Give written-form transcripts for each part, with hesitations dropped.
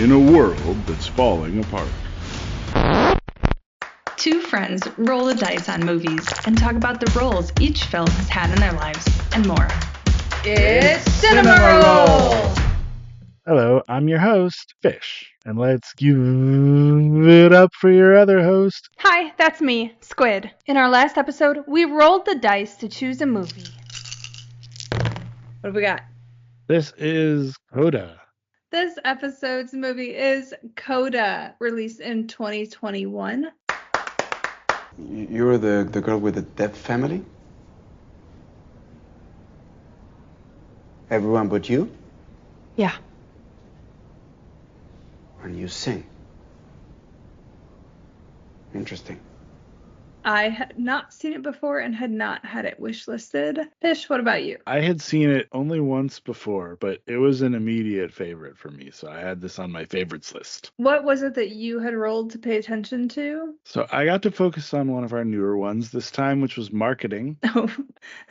in a world that's falling apart. Two friends roll the dice on movies and talk about the roles each film has had in their lives and more. It's Cinema Roll! Hello, I'm your host, Fish, and let's give it up for your other host. Hi, that's me, Squid. In our last episode, we rolled the dice to choose a movie. What have we got? This is Coda. This episode's movie is Coda, released in 2021. You're the girl with the deaf family? Everyone but you? Yeah. And you sing. Interesting. I had not seen it before and had not had it wishlisted. Fish, what about you? I had seen it only once before, but it was an immediate favorite for me, so I had this on my favorites list. What was it that you had rolled to pay attention to? So I got to focus on one of our newer ones this time, which was marketing. Oh,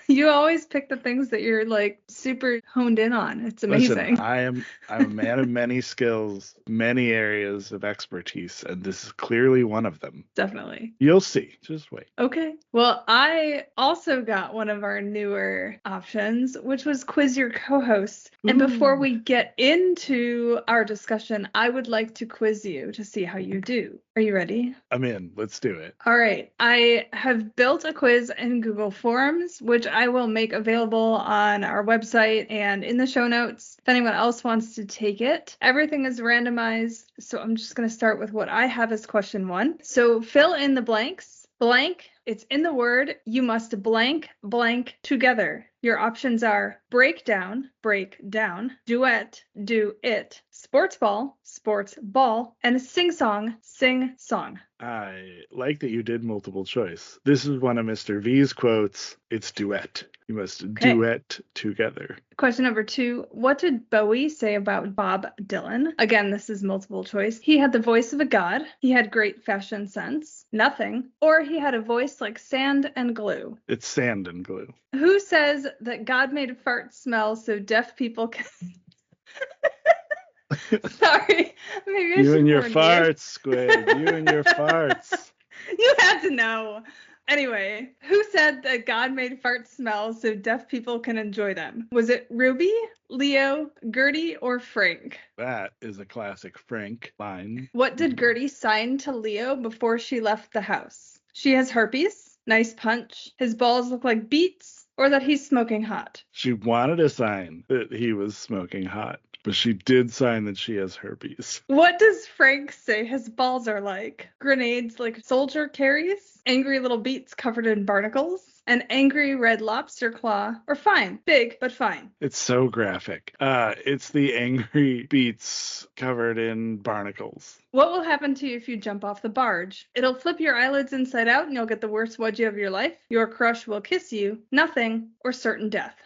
you always pick the things that you're like super honed in on. It's amazing. Listen, I'm a man of many skills, many areas of expertise, and this is clearly one of them. Definitely. You'll see. Just wait. Okay. Well, I also got one of our newer options, which was Quiz Your Co-Host. And before we get into our discussion, I would like to quiz you to see how you do. Are you ready? I'm in. Let's do it. All right. I have built a quiz in Google Forms, which I will make available on our website and in the show notes if anyone else wants to take it. Everything is randomized, so I'm just going to start with what I have as question 1. So fill in the blanks. Blank, it's in the word, you must blank, blank together. Your options are break down, duet, do it, sports ball, and sing song. I like that you did multiple choice. This is one of Mr. V's quotes. It's duet. You must duet together. Question number 2. What did Bowie say about Bob Dylan? Again, this is multiple choice. He had the voice of a god. He had great fashion sense. Nothing. Or he had a voice like sand and glue. It's sand and glue. Who says that God made farts smell so deaf people can... Sorry. Maybe I You and your warn farts, Squid. You and your farts. You had to know. Anyway, who said that God made farts smell so deaf people can enjoy them? Was it Ruby, Leo, Gertie, or Frank? That is a classic Frank line. What did Gertie sign to Leo before she left the house? She has herpes, nice punch, his balls look like beets, or that he's smoking hot? She wanted a sign that he was smoking hot, but she did sign that she has herpes. What does Frank say his balls are like? Grenades like soldier carries? Angry little beets covered in barnacles? An angry red lobster claw? Or fine, big, but fine? It's so graphic. It's the angry beets covered in barnacles. What will happen to you if you jump off the barge? It'll flip your eyelids inside out and you'll get the worst wedgie of your life. Your crush will kiss you. Nothing, or certain death.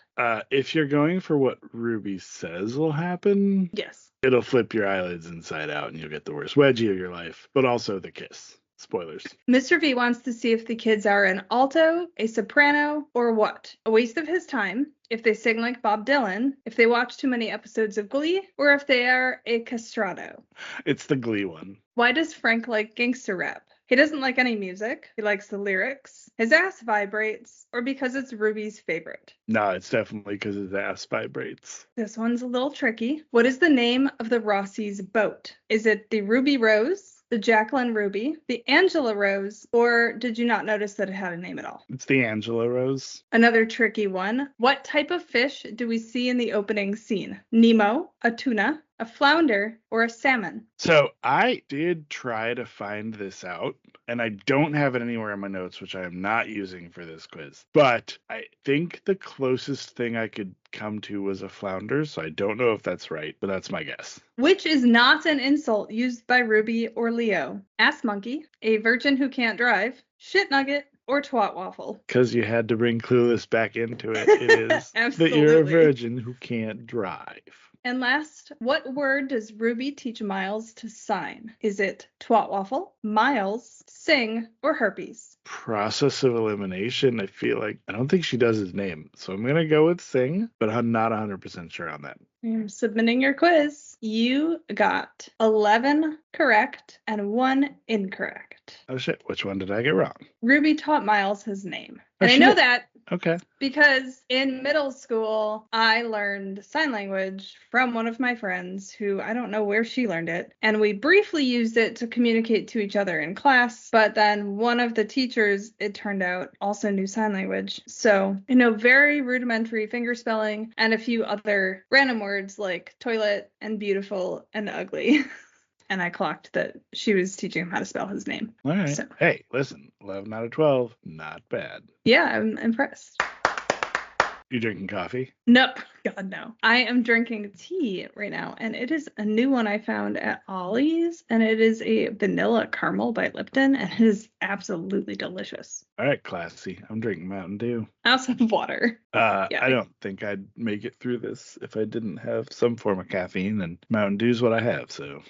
If you're going for what Ruby says will happen, Yes. it'll flip your eyelids inside out and you'll get the worst wedgie of your life, but also the kiss. Spoilers. Mr. V wants to see if the kids are an alto, a soprano, or what? A waste of his time, if they sing like Bob Dylan, if they watch too many episodes of Glee, or if they are a castrato. It's the Glee one. Why does Frank like gangster rap? He doesn't like any music. He likes the lyrics. His ass vibrates, or because it's Ruby's favorite. No, it's definitely because his ass vibrates. This one's a little tricky. What is the name of the Rossi's boat? Is it the Ruby Rose, the Jacqueline Ruby, the Angela Rose, or did you not notice that it had a name at all? It's the Angela Rose. Another tricky one. What type of fish do we see in the opening scene? Nemo, a tuna, a flounder, or a salmon? So I did try to find this out, and I don't have it anywhere in my notes, which I am not using for this quiz. But I think the closest thing I could come to was a flounder, so I don't know if that's right, but that's my guess. Which is not an insult used by Ruby or Leo? Ass monkey, a virgin who can't drive, shit nugget, or twat waffle? Because you had to bring Clueless back into it. It is that you're a virgin who can't drive. And last, what word does Ruby teach Miles to sign? Is it twat waffle, Miles, sing, or herpes? process of elimination, I feel like I don't think she does his name. So I'm going to go with sing, but I'm not 100% sure on that. I'm submitting your quiz. You got 11 correct and 1 incorrect. Oh shit, which one did I get wrong? Ruby taught Miles his name. Oh, And I know shit. that Okay. because in middle school, I learned sign language from one of my friends who I don't know where she learned it. And we briefly used it to communicate to each other in class. But then one of the teachers, it turned out, also knew sign language. So I know very rudimentary finger spelling and a few other random words like toilet and beautiful and ugly. And I clocked that she was teaching him how to spell his name. All right. So. Hey, listen, 11 out of 12, not bad. Yeah, I'm impressed. You drinking coffee? No, God, no. I am drinking tea right now, and it is a new one I found at Ollie's, and it is a vanilla caramel by Lipton, and it is absolutely delicious. All right, classy. I'm drinking Mountain Dew. I also have water. Yeah. I don't think I'd make it through this if I didn't have some form of caffeine, and Mountain Dew's what I have, so.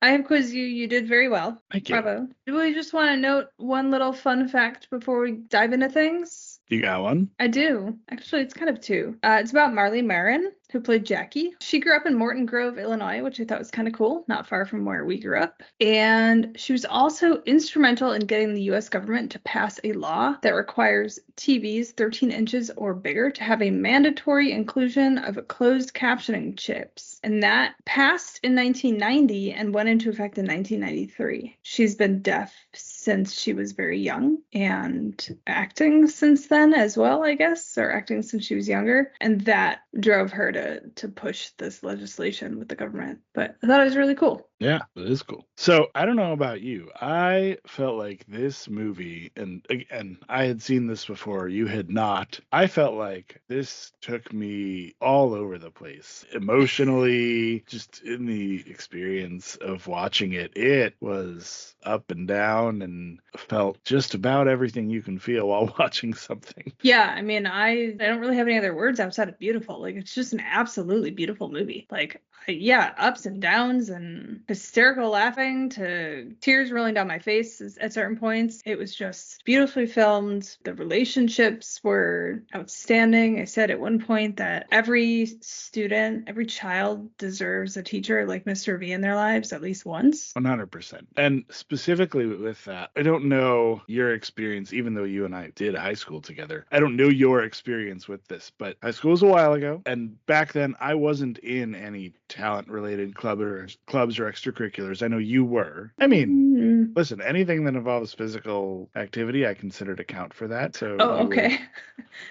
I have quizzed you. You did very well. Thank you. Bravo. Do we just want to note one little fun fact before we dive into things? You got one? I do. Actually, it's kind of two. It's about Marlee Marin, who played Jackie. She grew up in Morton Grove, Illinois, which I thought was kind of cool, not far from where we grew up. And she was also instrumental in getting the U.S. government to pass a law that requires TVs 13 inches or bigger to have a mandatory inclusion of closed captioning chips. And that passed in 1990 and went into effect in 1993. She's been deaf since she was very young and acting since then as well, I guess, or acting since she was younger. And that drove her to push this legislation with the government. But I thought it was really cool. Yeah, it is cool. So I don't know about you. I felt like this movie, and again, I had seen this before, you had not. I felt like this took me all over the place. Emotionally, just in the experience of watching it. It was up and down and felt just about everything you can feel while watching something. Yeah, I mean, I don't really have any other words outside of beautiful. Like, it's just an absolutely beautiful movie. Like, yeah, ups and downs and hysterical laughing to tears rolling down my face at certain points. It was just beautifully filmed. The relationships were outstanding. I said at one point that every student, every child deserves a teacher like Mr. V in their lives at least once. 100%. And specifically with that, I don't know your experience, even though you and I did high school together. I don't know your experience with this, but high school was a while ago. And back then I wasn't in any talent-related clubs or extracurriculars. I know you were. I mean, listen, anything that involves physical activity, I consider to count for that. So okay.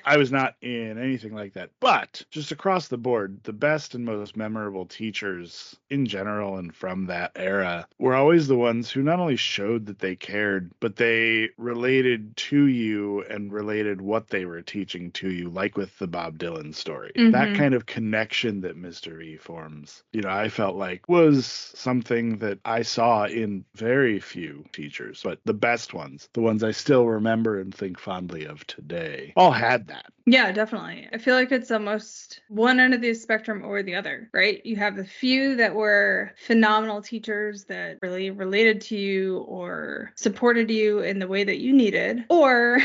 I was not in anything like that. But just across the board, the best and most memorable teachers in general and from that era were always the ones who not only showed that they cared, but they related to you and related what they were teaching to you, like with the Bob Dylan story. Mm-hmm. That kind of connection that Mr. E forms, I felt like was something that I saw in very few teachers, but the best ones, the ones I still remember and think fondly of today, all had that. Yeah, definitely. I feel like it's almost one end of the spectrum or the other, right? You have the few that were phenomenal teachers that really related to you or supported you in the way that you needed, or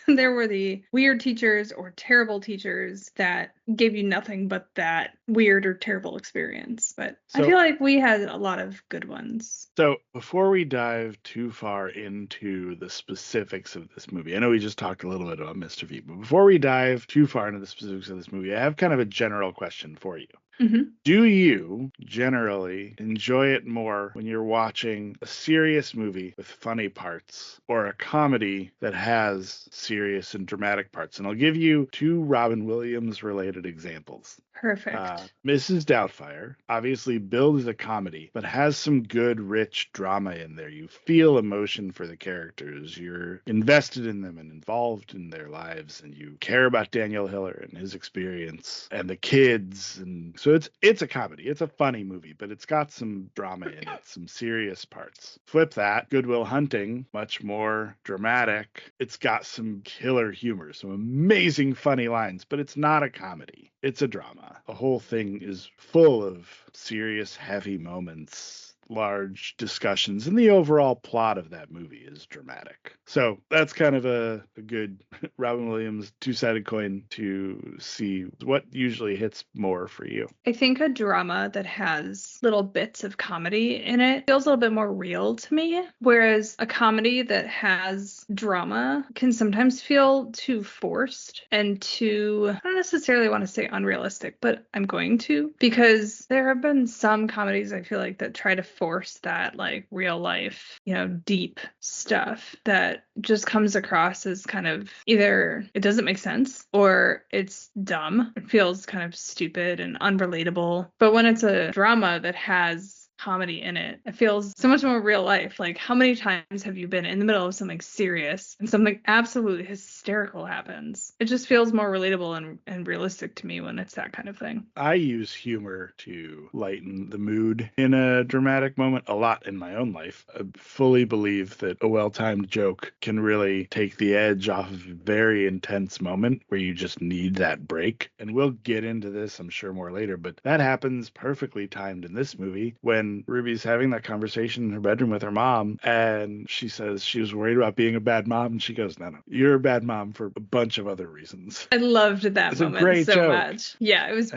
there were the weird teachers or terrible teachers that gave you nothing but that weird or terrible experience. But I feel like we had a lot of good ones. So before we dive too far into the specifics of this movie, I know we just talked a little bit about Mr. V, but before we dive too far into the specifics of this movie, I have kind of a general question for you. Mm-hmm. Do you generally enjoy it more when you're watching a serious movie with funny parts or a comedy that has serious and dramatic parts? And I'll give you two Robin Williams related examples. Perfect. Mrs. Doubtfire obviously billed as a comedy, but has some good, rich drama in there. You feel emotion for the characters. You're invested in them and involved in their lives, and you care about Daniel Hiller and his experience and the kids. And so it's a comedy. It's a funny movie, but it's got some drama in it, some serious parts. Flip that, Good Will Hunting, much more dramatic. It's got some killer humor, some amazing funny lines, but it's not a comedy. It's a drama. The whole thing is full of serious, heavy moments large discussions, and the overall plot of that movie is dramatic. So that's kind of a good Robin Williams two-sided coin to see what usually hits more for you. I think a drama that has little bits of comedy in it feels a little bit more real to me, whereas a comedy that has drama can sometimes feel too forced and too, I don't necessarily want to say unrealistic, but I'm going to, because there have been some comedies I feel like that try to force that like real life, deep stuff that just comes across as kind of either it doesn't make sense or it's dumb. It feels kind of stupid and unrelatable. But when it's a drama that has comedy in it, it feels so much more real life. Like, how many times have you been in the middle of something serious and something absolutely hysterical happens? It just feels more relatable and realistic to me when it's that kind of thing. I use humor to lighten the mood in a dramatic moment a lot in my own life. I fully believe that a well-timed joke can really take the edge off of a very intense moment where you just need that break. And we'll get into this, I'm sure, more later, but that happens perfectly timed in this movie when Ruby's having that conversation in her bedroom with her mom, and she says she was worried about being a bad mom, and she goes, no, you're a bad mom for a bunch of other reasons. I loved that it's moment a great so joke. Much. Yeah, it was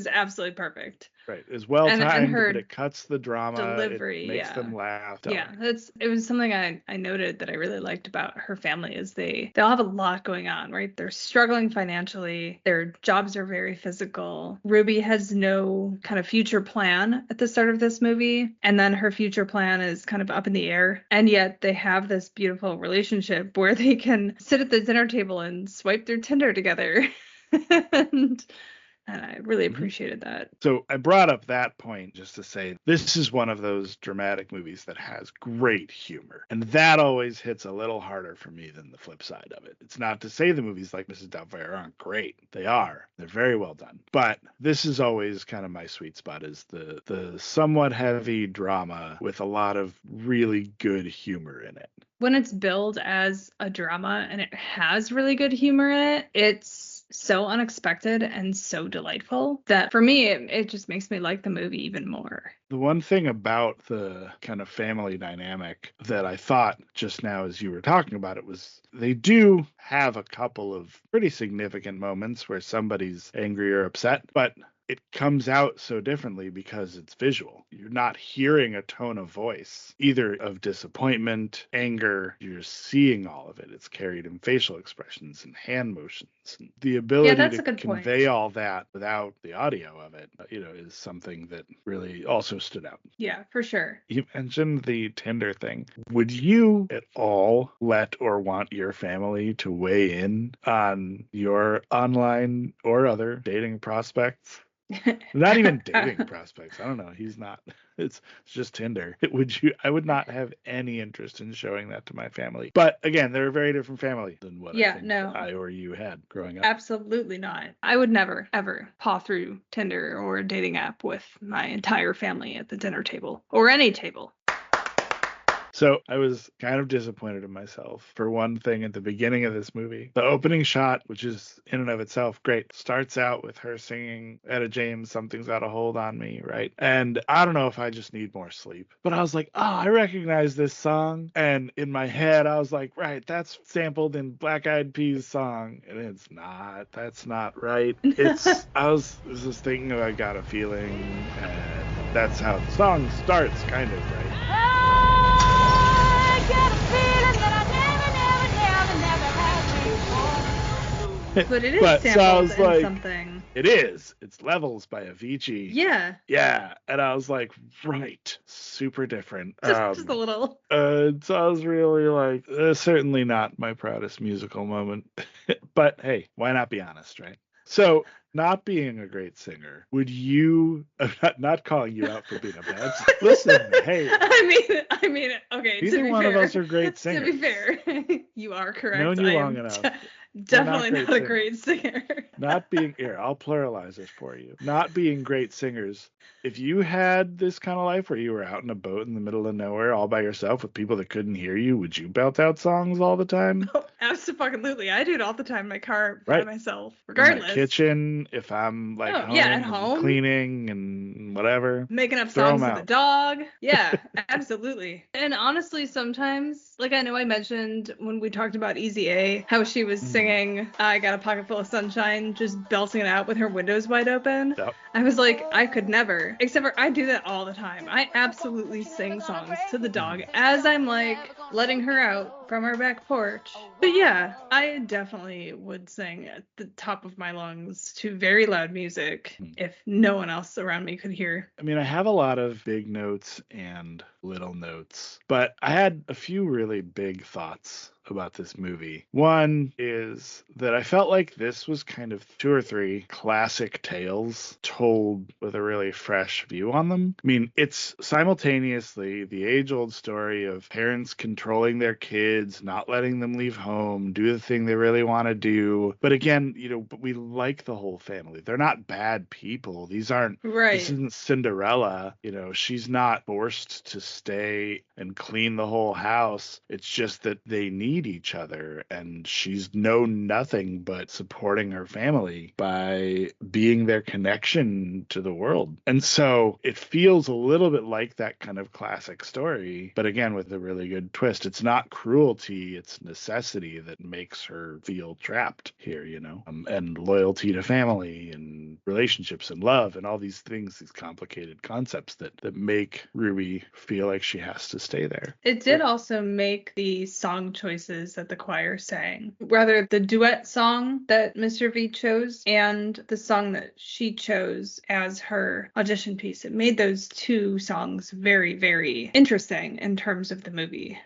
absolutely perfect. Right. It's well timed, her but it cuts the drama. Delivery, it makes them laugh. Yeah, it was something I noted that I really liked about her family is they all have a lot going on, right? They're struggling financially. Their jobs are very physical. Ruby has no kind of future plan at the start of this movie, and then her future plan is kind of up in the air. And yet they have this beautiful relationship where they can sit at the dinner table and swipe their Tinder together. And I really appreciated that. So I brought up that point just to say this is one of those dramatic movies that has great humor. And that always hits a little harder for me than the flip side of it. It's not to say the movies like Mrs. Doubtfire aren't great. They are. They're very well done. But this is always kind of my sweet spot, is the somewhat heavy drama with a lot of really good humor in it. When it's billed as a drama and it has really good humor in it, it's so unexpected and so delightful that for me it just makes me like the movie even more. The one thing about the kind of family dynamic that I thought just now as you were talking about it was they do have a couple of pretty significant moments where somebody's angry or upset, but it comes out so differently because it's visual. You're not hearing a tone of voice, either of disappointment, anger. You're seeing all of it. It's carried in facial expressions and hand motions. And the ability to convey all that without the audio of it, is something that really also stood out. Yeah, for sure. You mentioned the Tinder thing. Would you at all let or want your family to weigh in on your online or other dating prospects? Not even dating prospects. I don't know. He's not. It's just Tinder. I would not have any interest in showing that to my family. But again, they're a very different family than what I or you had growing up. Absolutely not. I would never, ever paw through Tinder or a dating app with my entire family at the dinner table or any table. So I was kind of disappointed in myself for one thing at the beginning of this movie. The opening shot, which is in and of itself great, starts out with her singing Etta James, Something's Got a Hold on Me, right? And I don't know if I just need more sleep, but I was like, I recognize this song. And in my head, I was like, right, that's sampled in Black Eyed Peas song. And it's not. That's not right. I was just thinking I Got a Feeling, and that's how the song starts, kind of, right? But it is sampled in something. It is. It's Levels by Avicii. Yeah. Yeah. And I was like, right. Super different. Just a little. So I was really like, certainly not my proudest musical moment. But hey, why not be honest, right? So, not being a great singer, would you, not calling you out for being a bad singer, listen, hey. I mean, okay, neither one of us are great singers. To be fair, you are correct. Known you long enough. Definitely not a great singer. Not being here, I'll pluralize this for you. Not being great singers. If you had this kind of life where you were out in a boat in the middle of nowhere all by yourself with people that couldn't hear you, would you belt out songs all the time? Oh, absolutely. I do it all the time in my car by myself, regardless. In my kitchen, if I'm like at home, cleaning and whatever. Making up songs with the dog. Yeah, absolutely. And honestly, sometimes, like I know I mentioned when we talked about Easy A, how she was singing I Got a Pocket Full of Sunshine, just belting it out with her windows wide open. Yep. I was like, I could never. Except for I do that all the time. I absolutely sing songs to the dog as I'm like letting her out from our back porch. But yeah, I definitely would sing at the top of my lungs to very loud music if no one else around me could hear. I mean, I have a lot of big notes and little notes, but I had a few really big thoughts about this movie. One is that I felt like this was kind of 2 or 3 classic tales told with a really fresh view on them. I mean, it's simultaneously the age-old story of parents controlling their kids, not letting them leave home, do the thing they really want to do. But again, but we like the whole family. They're not bad people. This isn't Cinderella. She's not forced to stay and clean the whole house. It's just that they need each other, and she's known nothing but supporting her family by being their connection to the world. And so it feels a little bit like that kind of classic story, but again with a really good twist. It's not cruelty, it's necessity that makes her feel trapped here, and loyalty to family and relationships and love and all these things, these complicated concepts that make Ruby feel like she has to stay there. It did also make the song choices that the choir sang, rather the duet song that Mr. V chose and the song that she chose as her audition piece. It made those 2 songs very, very interesting in terms of the movie.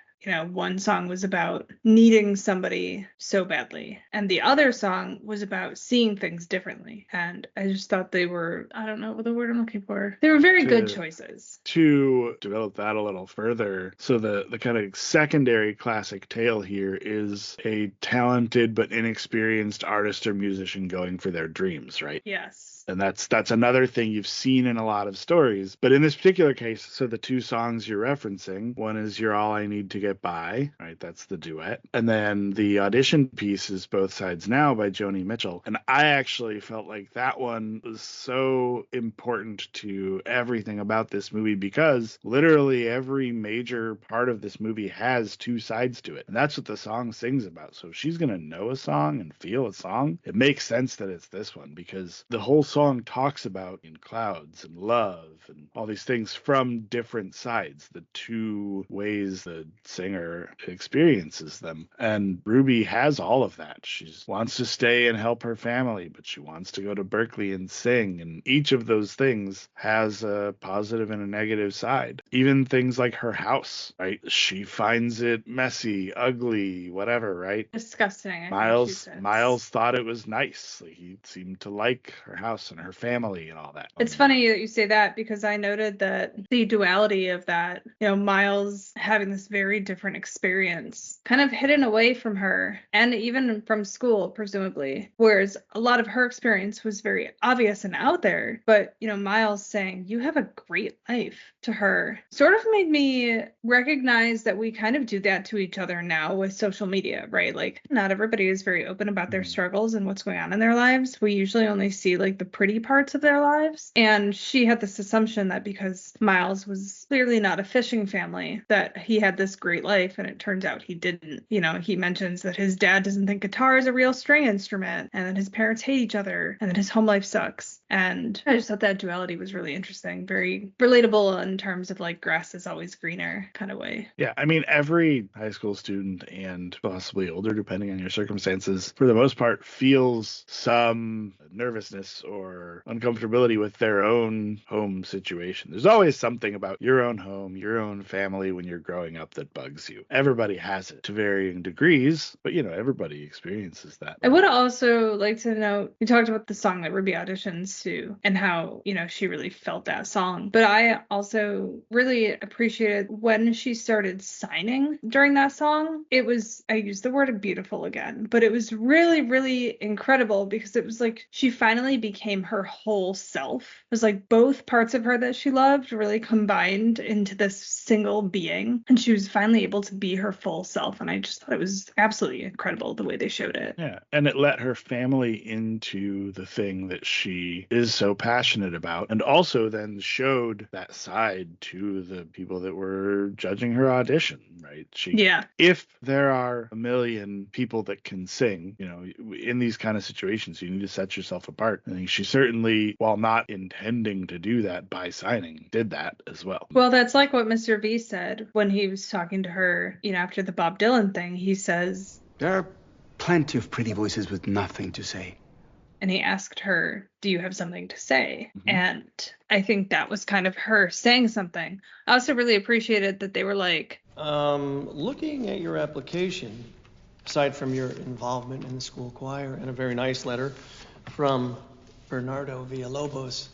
One song was about needing somebody so badly, and the other song was about seeing things differently. And I just thought they were, I don't know what the word I'm looking for. They were very good choices. To develop that a little further, so the kind of secondary classic tale here is a talented but inexperienced artist or musician going for their dreams, right? Yes. And that's another thing you've seen in a lot of stories. But in this particular case, so the 2 songs you're referencing, one is You're All I Need to Get By, right? That's the duet. And then the audition piece is Both Sides Now by Joni Mitchell. And I actually felt like that one was so important to everything about this movie because literally every major part of this movie has 2 sides to it. And that's what the song sings about. So if she's going to know a song and feel a song, it makes sense that it's this one because the whole song talks about in clouds and love and all these things from different sides, the 2 ways the singer experiences them. And Ruby has all of that. She wants to stay and help her family, but she wants to go to Berkeley and sing. And each of those things has a positive and a negative side. Even things like her house, right? She finds it messy, ugly, whatever, right? Disgusting. Miles thought it was nice. He seemed to like her house and her family and all that. It's funny that you say that because I noted that the duality of that, Miles having this very different experience, kind of hidden away from her and even from school, presumably, whereas a lot of her experience was very obvious and out there. But, Miles saying, "You have a great life" to her sort of made me recognize that we kind of do that to each other now with social media, right? Like, not everybody is very open about their struggles and what's going on in their lives. We usually only see like the pretty parts of their lives. And she had this assumption that because Miles was clearly not a fishing family, that he had this great life, and it turns out he didn't. He mentions that his dad doesn't think guitar is a real string instrument, and that his parents hate each other, and that his home life sucks. And I just thought that duality was really interesting, very relatable in terms of like grass is always greener kind of way. Yeah, I mean, every high school student and possibly older, depending on your circumstances, for the most part, feels some nervousness or or uncomfortability with their own home situation. There's always something about your own home, your own family when you're growing up that bugs you. Everybody has it to varying degrees, but everybody experiences that. I would also like to note, we talked about the song that Ruby auditions to and how, she really felt that song. But I also really appreciated when she started signing during that song. It was, I used the word beautiful again, but it was really, really incredible because it was like she finally became her whole self. It was like both parts of her that she loved really combined into this single being. And she was finally able to be her full self. And I just thought it was absolutely incredible the way they showed it. Yeah. And it let her family into the thing that she is so passionate about, and also then showed that side to the people that were judging her audition, right? If there are a million people that can sing, in these kind of situations, you need to set yourself apart. I think she certainly, while not intending to do that by signing, did that as well. Well, that's like what Mr. V said when he was talking to her, after the Bob Dylan thing. He says, there are plenty of pretty voices with nothing to say. And he asked her, do you have something to say? Mm-hmm. And I think that was kind of her saying something. I also really appreciated that they were like, looking at your application, aside from your involvement in the school choir and a very nice letter from Bernardo Villalobos,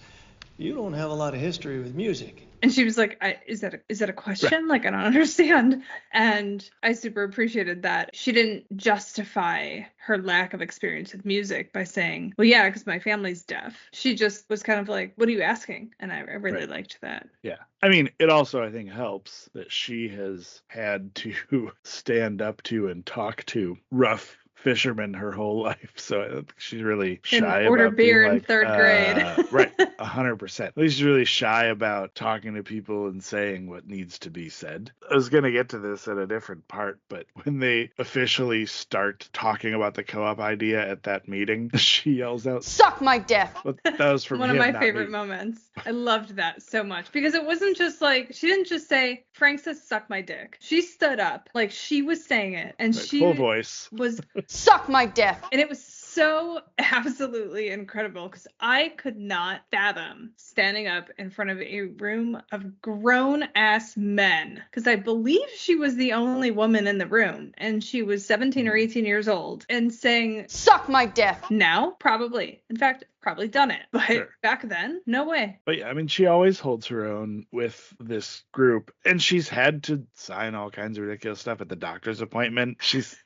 you don't have a lot of history with music. And she was like, is that a question? Like, I don't understand. And I super appreciated that. She didn't justify her lack of experience with music by saying, well, yeah, because my family's deaf. She just was kind of like, what are you asking? And I really liked that. Yeah. I mean, it also, I think, helps that she has had to stand up to and talk to rough fisherman her whole life, so I think she's really shy and order about beer being in third grade. Right, 100%. At least she's really shy about talking to people and saying what needs to be said. I was gonna get to this at a different part, but when they officially start talking about the co-op idea at that meeting, she yells out, "Suck my dick!" Well, that was from one of my favorite moments. I loved that so much because it wasn't just like, she didn't just say, Frank says suck my dick. She stood up like she was saying it, and she full voice was suck my dick. And it was so absolutely incredible because I could not fathom standing up in front of a room of grown ass men, because I believe she was the only woman in the room and she was 17 or 18 years old, and saying suck my dick. Now, probably. In fact, probably done it, but sure. Back then, no way. But yeah, I mean, she always holds her own with this group, and she's had to sign all kinds of ridiculous stuff at the doctor's appointment.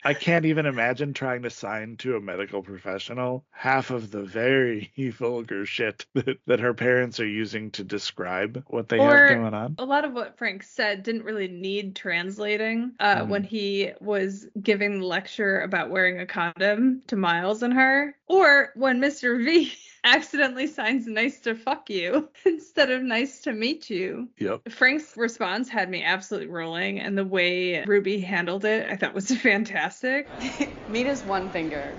I can't even imagine trying to sign to a medical professional half of the very vulgar shit that her parents are using to describe what they have going on. A lot of what Frank said didn't really need translating when he was giving the lecture about wearing a condom to Miles and her, or when Mr. V accidentally signs nice to fuck you instead of nice to meet you. Yep. Frank's response had me absolutely rolling, and the way Ruby handled it I thought was fantastic. Meet is one finger,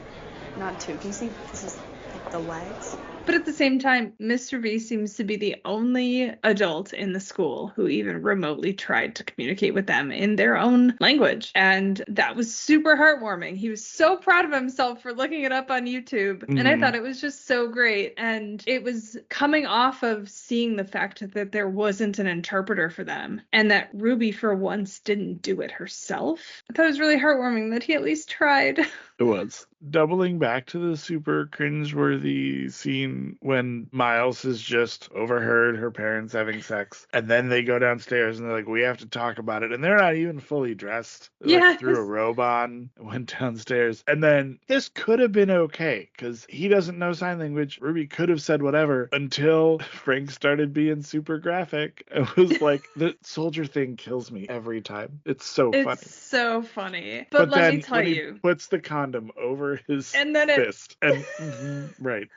not two. Can you see this is like the legs? But at the same time, Mr. V seems to be the only adult in the school who even remotely tried to communicate with them in their own language. And that was super heartwarming. He was so proud of himself for looking it up on YouTube. Mm-hmm. And I thought it was just so great. And it was coming off of seeing the fact that there wasn't an interpreter for them, and that Ruby for once didn't do it herself. I thought it was really heartwarming that he at least tried. It was. Doubling back to the super cringeworthy scene when Miles has just overheard her parents having sex, and then they go downstairs and they're like, we have to talk about it, and they're not even fully dressed. They threw a robe on, went downstairs, and then this could have been okay because he doesn't know sign language. Ruby could have said whatever until Frank started being super graphic. It was like, the soldier thing kills me every time. It's so funny. It's so funny. But let me tell you, he puts the condom over his fist and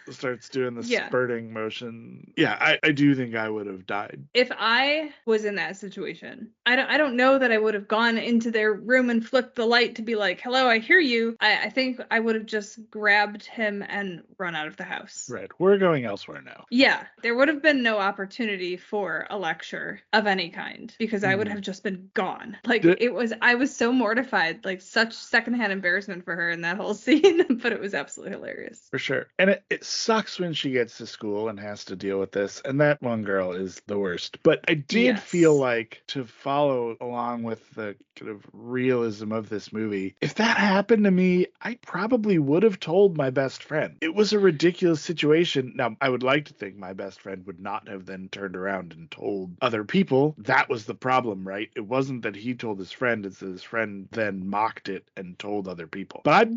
starts doing the spurting motion. Yeah, I do think I would have died if I was in that situation. I don't know that I would have gone into their room and flipped the light to be like, hello, I hear you. I think I would have just grabbed him and run out of the house. Right, we're going elsewhere now. Yeah, there would have been no opportunity for a lecture of any kind because I would have just been gone. Like I was so mortified, like such secondhand embarrassment for her in that whole scene. scene, but it was absolutely hilarious. For sure. And it sucks when she gets to school and has to deal with this. And that one girl is the worst. But I did feel like, to follow along with the kind of realism of this movie, if that happened to me, I probably would have told my best friend. It was a ridiculous situation. Now, I would like to think my best friend would not have then turned around and told other people. That was the problem, right? It wasn't that he told his friend, it's that his friend then mocked it and told other people. But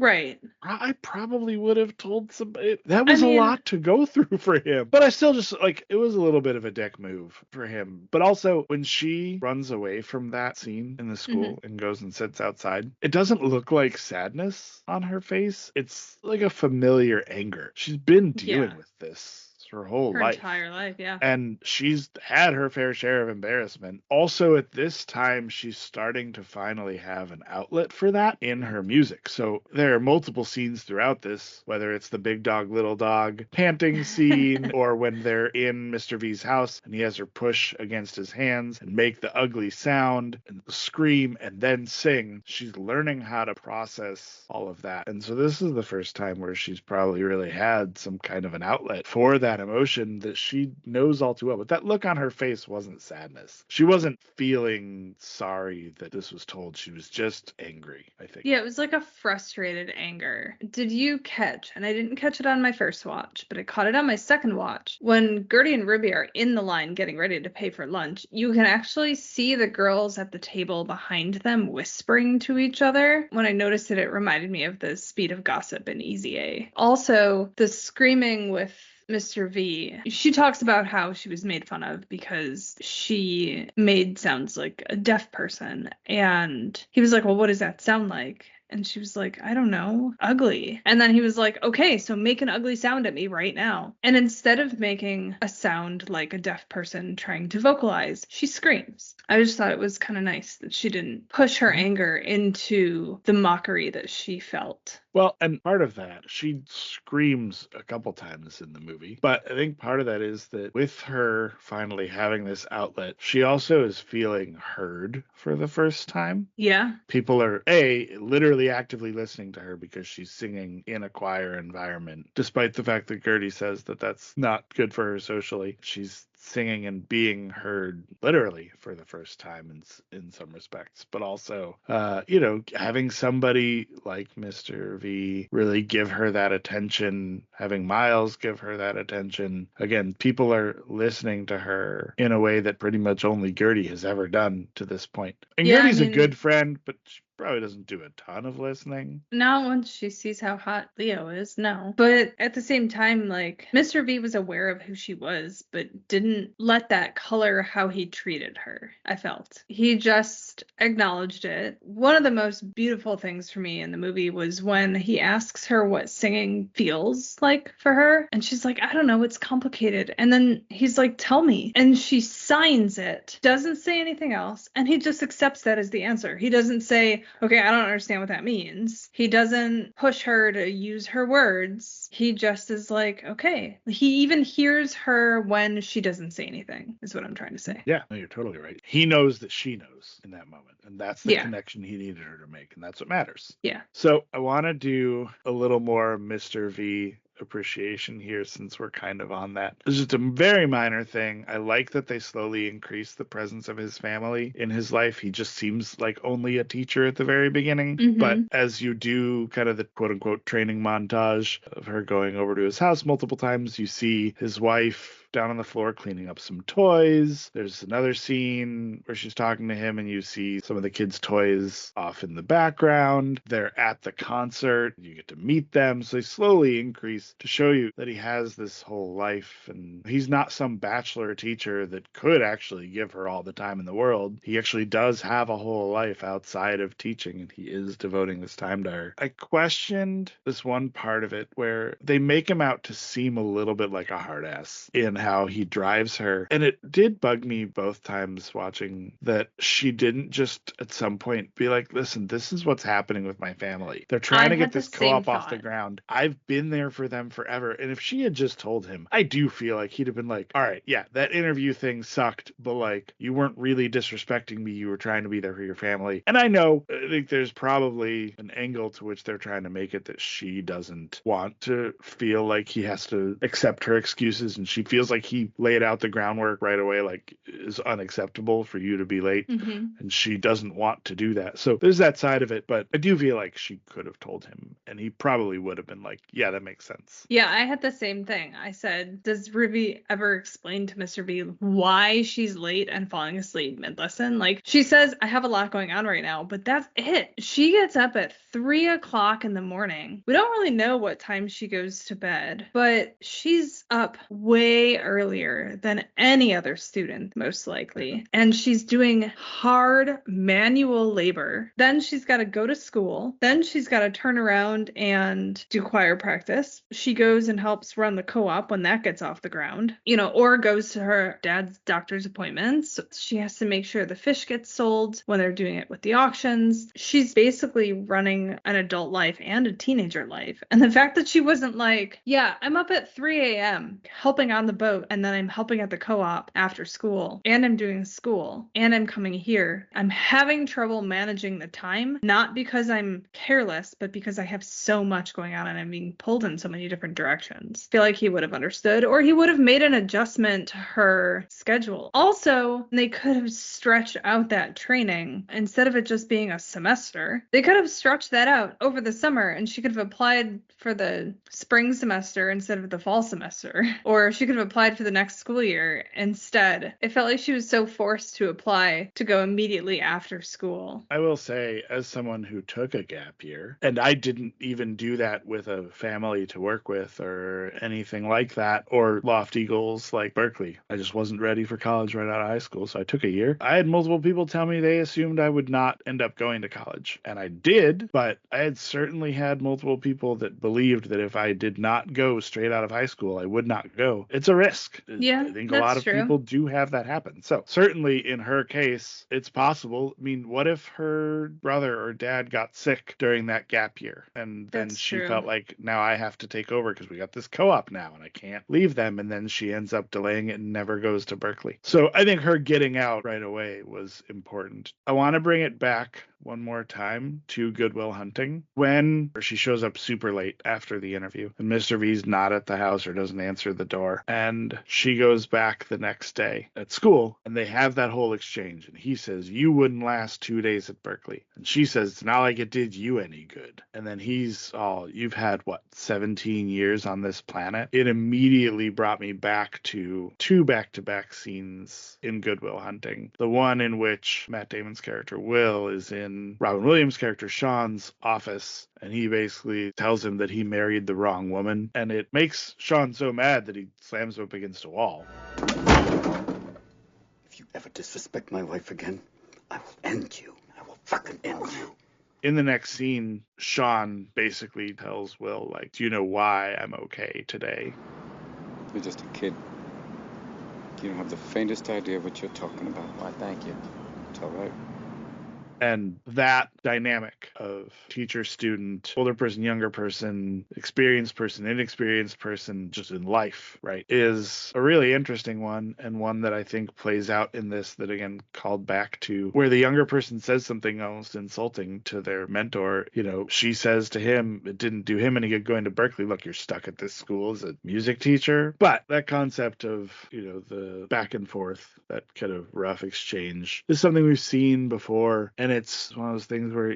I probably would have told somebody. That was a lot to go through for him. But I still just, like, it was a little bit of a dick move for him. But also, when she runs away from that scene in the school and goes and sits outside, it doesn't look like sadness on her face. It's like a familiar anger. She's been dealing with this her whole life. Entire life, yeah. And she's had her fair share of embarrassment. Also, at this time, she's starting to finally have an outlet for that in her music. So there are multiple scenes throughout this, whether it's the big dog, little dog panting scene, or when they're in Mr. V's house and he has her push against his hands and make the ugly sound and scream and then sing. She's learning how to process all of that. And so this is the first time where she's probably really had some kind of an outlet for that emotion that she knows all too well. But that look on her face wasn't sadness. She wasn't feeling sorry that this was told. She was just angry, I think. Yeah, it was like a frustrated anger. Did you catch, and I didn't catch it on my first watch, but I caught it on my second watch, when Gertie and Ruby are in the line getting ready to pay for lunch, you can actually see the girls at the table behind them whispering to each other. When I noticed it, it reminded me of the Speed of Gossip in Easy A. Also, the screaming with Mr. V, she talks about how she was made fun of because she made sounds like a deaf person. And he was like, well, what does that sound like? And she was like, I don't know, ugly. And then he was like, okay, so make an ugly sound at me right now. And instead of making a sound like a deaf person trying to vocalize, she screams. I just thought it was kind of nice that she didn't push her anger into the mockery that she felt. Well, and part of that, she screams a couple times in the movie. But I think part of that is that with her finally having this outlet, she also is feeling heard for the first time. Yeah. People are, literally actively listening to her because she's singing in a choir environment, despite the fact that Gertie says that that's not good for her socially. She's singing and being heard literally for the first time in some respects, but also having somebody like Mr. V really give her that attention, having Miles give her that attention. Again, people are listening to her in a way that pretty much only Gertie has ever done to this point. And Gertie's a good friend, but she probably doesn't do a ton of listening. Not once she sees how hot Leo is, no. But at the same time, like, Mr. V was aware of who she was, but didn't let that color how he treated her, I felt. He just acknowledged it. One of the most beautiful things for me in the movie was when he asks her what singing feels like for her. And she's like, I don't know, it's complicated. And then he's like, tell me. And she signs it, doesn't say anything else, and he just accepts that as the answer. He doesn't say, okay, I don't understand what that means. He doesn't push her to use her words. He just is like, okay. He even hears her when she doesn't say anything, is what I'm trying to say. Yeah, no, you're totally right. He knows that she knows in that moment. And that's the connection he needed her to make. And that's what matters. Yeah. So I want to do a little more Mr. V appreciation here, since we're kind of on that. It's just a very minor thing. I like that they slowly increase the presence of his family in his life. He just seems like only a teacher at the very beginning, but as you do kind of the quote unquote training montage of her going over to his house multiple times, you see his wife down on the floor cleaning up some toys. There's another scene where she's talking to him and you see some of the kids' toys off in the background. They're at the concert. You get to meet them. So they slowly increase to show you that he has this whole life, and he's not some bachelor teacher that could actually give her all the time in the world. He actually does have a whole life outside of teaching, and he is devoting this time to her. I questioned this one part of it where they make him out to seem a little bit like a hard ass in how he drives her. And it did bug me both times watching that she didn't just at some point be like, listen, this is what's happening with my family. They're trying to get this co-op off the ground. I've been there for them forever. And if she had just told him, I do feel like he'd have been like, all right, yeah, that interview thing sucked, but like, you weren't really disrespecting me. You were trying to be there for your family. And I think there's probably an angle to which they're trying to make it that she doesn't want to feel like he has to accept her excuses, and she feels like he laid out the groundwork right away, like is unacceptable for you to be late, and she doesn't want to do that. So there's that side of it, but I do feel like she could have told him, and he probably would have been like, yeah, that makes sense. Yeah, I had the same thing. I said, does Ruby ever explain to Mr. B why she's late and falling asleep mid-lesson? Like, she says, I have a lot going on right now, but that's it. She gets up at 3 o'clock in the morning. We don't really know what time she goes to bed, but she's up way earlier than any other student, most likely. And she's doing hard manual labor. Then she's got to go to school. Then she's got to turn around and do choir practice. She goes and helps run the co-op when that gets off the ground, or goes to her dad's doctor's appointments. She has to make sure the fish gets sold when they're doing it with the auctions. She's basically running an adult life and a teenager life. And the fact that she wasn't like, yeah, I'm up at 3 a.m. helping on the boat, and then I'm helping at the co-op after school, and I'm doing school, and I'm coming here. I'm having trouble managing the time, not because I'm careless, but because I have so much going on and I'm being pulled in so many different directions. I feel like he would have understood, or he would have made an adjustment to her schedule. Also, they could have stretched out that training. Instead of it just being a semester, they could have stretched that out over the summer, and she could have applied for the spring semester instead of the fall semester, or she could have applied for the next school year instead. It felt like she was so forced to apply to go immediately after school. I will say, as someone who took a gap year, and I didn't even do that with a family to work with or anything like that, or lofty goals like Berkeley. I just wasn't ready for college right out of high school, so I took a year. I had multiple people tell me they assumed I would not end up going to college, and I did, but I had certainly had multiple people that believed that if I did not go straight out of high school, I would not go. It's a risk. Yeah, I think a lot of people do have that happen. So certainly in her case, it's possible. I mean, what if her brother or dad got sick during that gap year, and then she felt like, now I have to take over because we got this co-op now and I can't leave them, and then she ends up delaying it and never goes to Berkeley. So I think her getting out right away was important. I want to bring it back one more time to Good Will Hunting, when she shows up super late after the interview and Mr. V's not at the house or doesn't answer the door, and she goes back the next day at school and they have that whole exchange, and he says, you wouldn't last 2 days at Berkeley, and she says, it's not like it did you any good. And then he's all, you've had 17 years on this planet. It immediately brought me back to two back-to-back scenes in Good Will Hunting. The one in which Matt Damon's character Will is in Robin Williams' character Sean's office, and he basically tells him that he married the wrong woman, and it makes Sean so mad that he slams him up against a wall. If you ever disrespect my wife again, I will end you. I will fucking end you. In the next scene, Sean basically tells Will, like, do you know why I'm okay today? You're just a kid. You don't have the faintest idea what you're talking about. Why, thank you. It's all right. And that dynamic of teacher, student, older person, younger person, experienced person, inexperienced person, just in life, right, is a really interesting one, and one that I think plays out in this, that again called back to where the younger person says something almost insulting to their mentor. She says to him, it didn't do him any good going to Berkeley. Look, you're stuck at this school as a music teacher. But that concept of, the back and forth, that kind of rough exchange, is something we've seen before. And it's one of those things where,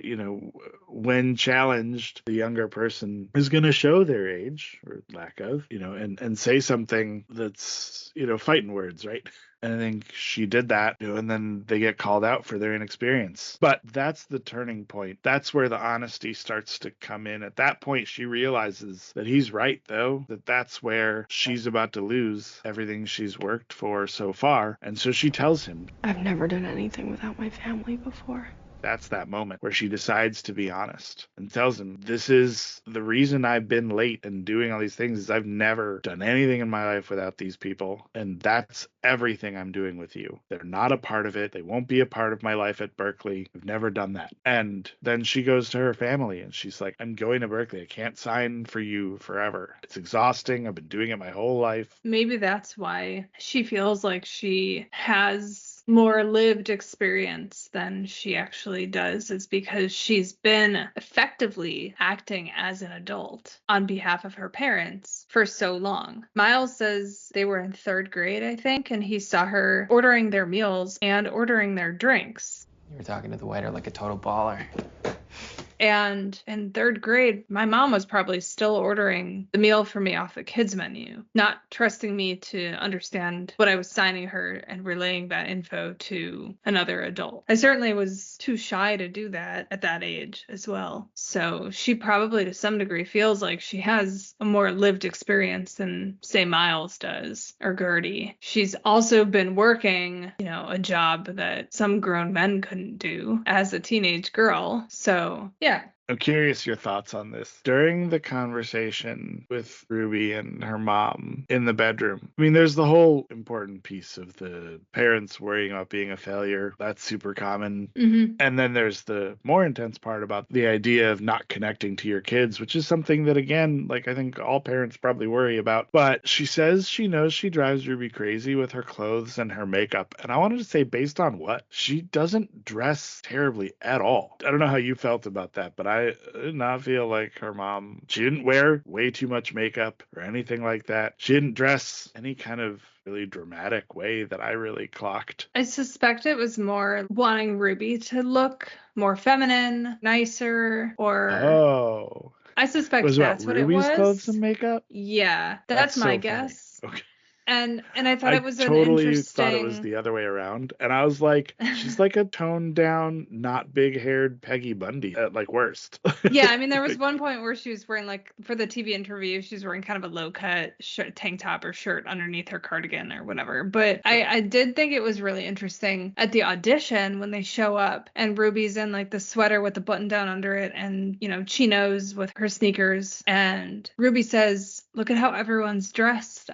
when challenged, the younger person is going to show their age, or lack of, and say something that's, fighting words, right? And I think she did that, and then they get called out for their inexperience. But that's the turning point. That's where the honesty starts to come in. At that point, she realizes that he's right, though, that's where she's about to lose everything she's worked for so far. And so she tells him, I've never done anything without my family before. that's that moment where she decides to be honest and tells him, this is the reason I've been late and doing all these things is I've never done anything in my life without these people. And that's everything I'm doing with you. They're not a part of it. They won't be a part of my life at Berkeley. I've never done that. And then she goes to her family and she's like, I'm going to Berkeley. I can't sign for you forever. It's exhausting. I've been doing it my whole life. Maybe that's why she feels like she has more lived experience than she actually does, is because she's been effectively acting as an adult on behalf of her parents for so long. Miles says they were in 3rd grade, I think, and he saw her ordering their meals and ordering their drinks. You were talking to the waiter like a total baller. And in 3rd grade, my mom was probably still ordering the meal for me off the kids menu, not trusting me to understand what I was signing her and relaying that info to another adult. I certainly was too shy to do that at that age as well. So she probably to some degree feels like she has a more lived experience than, say, Miles does, or Gertie. She's also been working, a job that some grown men couldn't do as a teenage girl. So yeah. I'm curious your thoughts on this. During the conversation with Ruby and her mom in the bedroom, I mean, there's the whole important piece of the parents worrying about being a failure. That's super common. Mm-hmm. And then there's the more intense part about the idea of not connecting to your kids, which is something that, again, like I think all parents probably worry about. But she says she knows she drives Ruby crazy with her clothes and her makeup. And I wanted to say, based on what? She doesn't dress terribly at all. I don't know how you felt about that, but I did not feel like her mom. She didn't wear way too much makeup or anything like that. She didn't dress any kind of really dramatic way that I really clocked. I suspect it was more wanting Ruby to look more feminine, nicer, or... Oh. I suspect that's what Ruby's it was. clothes and makeup? Yeah, that's my so guess. Funny. Okay. And I thought it was an totally interesting... thought it was the other way around. And I was like, she's like a toned down, not big haired Peggy Bundy at like worst. Yeah, I mean, there was one point where she was wearing, like, for the TV interview, she was wearing kind of a low cut tank top or shirt underneath her cardigan or whatever. But I did think it was really interesting at the audition when they show up and Ruby's in like the sweater with the button down under it and, chinos with her sneakers. And Ruby says, look at how everyone's dressed.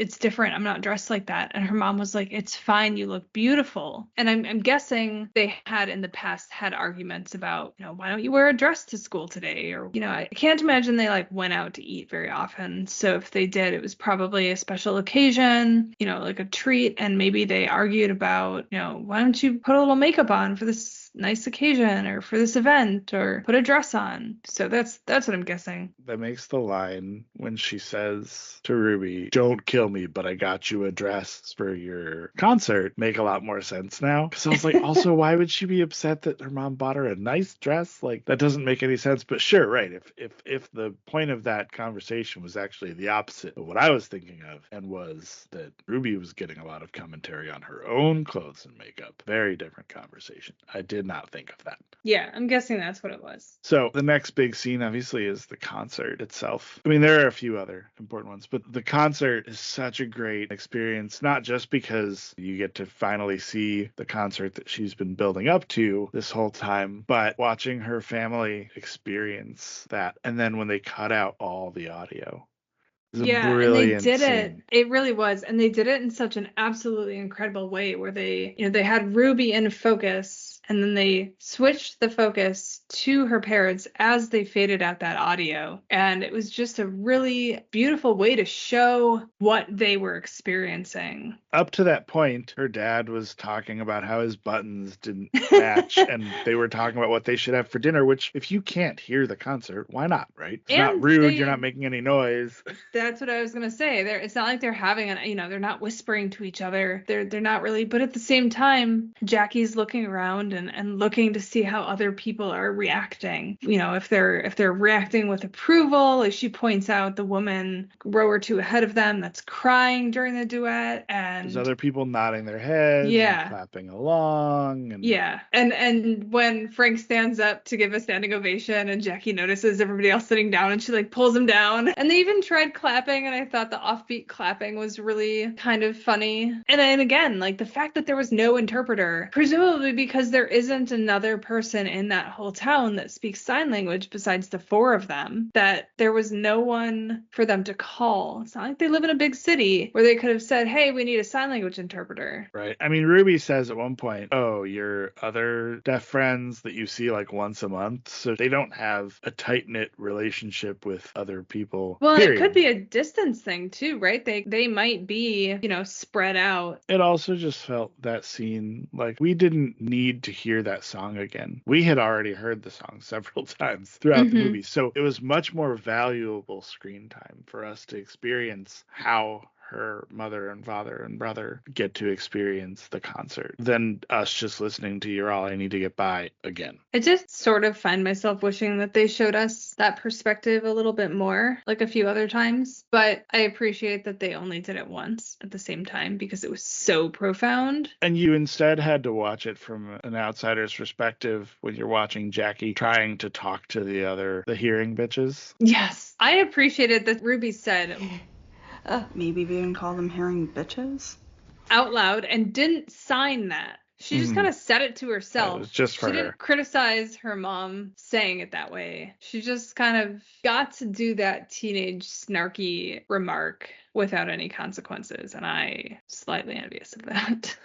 It's different. I'm not dressed like that. And her mom was like, it's fine. You look beautiful. And I'm guessing they had in the past had arguments about, why don't you wear a dress to school today? Or, I can't imagine they like went out to eat very often. So if they did, it was probably a special occasion, like a treat. And maybe they argued about, why don't you put a little makeup on for this nice occasion or for this event or put a dress on. So that's what I'm guessing. That makes the line when she says to Ruby, don't kill me, but I got you a dress for your concert, make a lot more sense now. Because I was like, also, why would she be upset that her mom bought her a nice dress? Like, that doesn't make any sense. But sure, right. If the point of that conversation was actually the opposite of what I was thinking of, and was that Ruby was getting a lot of commentary on her own clothes and makeup, very different conversation. I did not think of that. Yeah, I'm guessing that's what it was. So the next big scene obviously is the concert itself. I mean, there are a few other important ones, but the concert is such a great experience, not just because you get to finally see the concert that she's been building up to this whole time, but watching her family experience that. And then when they cut out all the audio. Yeah, and they did it. It really was. And they did it in such an absolutely incredible way where they had Ruby in focus and then they switched the focus to her parents as they faded out that audio. And it was just a really beautiful way to show what they were experiencing. Up to that point, her dad was talking about how his buttons didn't match and they were talking about what they should have for dinner, which if you can't hear the concert, why not, right? It's not rude. You're not making any noise. That's what I was going to say. It's not like they're having they're not whispering to each other. They're not really, but at the same time, Jackie's looking around and looking to see how other people are reacting. If they're reacting with approval, like she points out the woman row or two ahead of them that's crying during the duet, and there's other people nodding their heads, and clapping along, and when Frank stands up to give a standing ovation, and Jackie notices everybody else sitting down, and she like pulls him down, and they even tried clapping, and I thought the offbeat clapping was really kind of funny. And again, like the fact that there was no interpreter, presumably because there isn't another person in that whole town that speaks sign language besides the four of them, that there was no one for them to call. It's not like they live in a big city where they could have said, hey, we need a sign language interpreter. Right. I mean, Ruby says at one point, oh, your other deaf friends that you see like once a month, so they don't have a tight-knit relationship with other people. Well, period. It could be a distance thing too, right? They might be, spread out. It also just felt that scene like we didn't need to hear that song again. We had already heard the song several times throughout the movie, so it was much more valuable screen time for us to experience how her mother and father and brother get to experience the concert than us just listening to You're All I Need to Get By again. I just sort of find myself wishing that they showed us that perspective a little bit more, like a few other times, but I appreciate that they only did it once at the same time because it was so profound. And you instead had to watch it from an outsider's perspective when you're watching Jackie trying to talk to the hearing bitches. Yes. I appreciated that Ruby said, maybe we even call them hearing bitches? Out loud, and didn't sign that. She just kind of said it to herself. It was just for her. She didn't criticize her mom saying it that way. She just kind of got to do that teenage snarky remark without any consequences, and I'm slightly envious of that.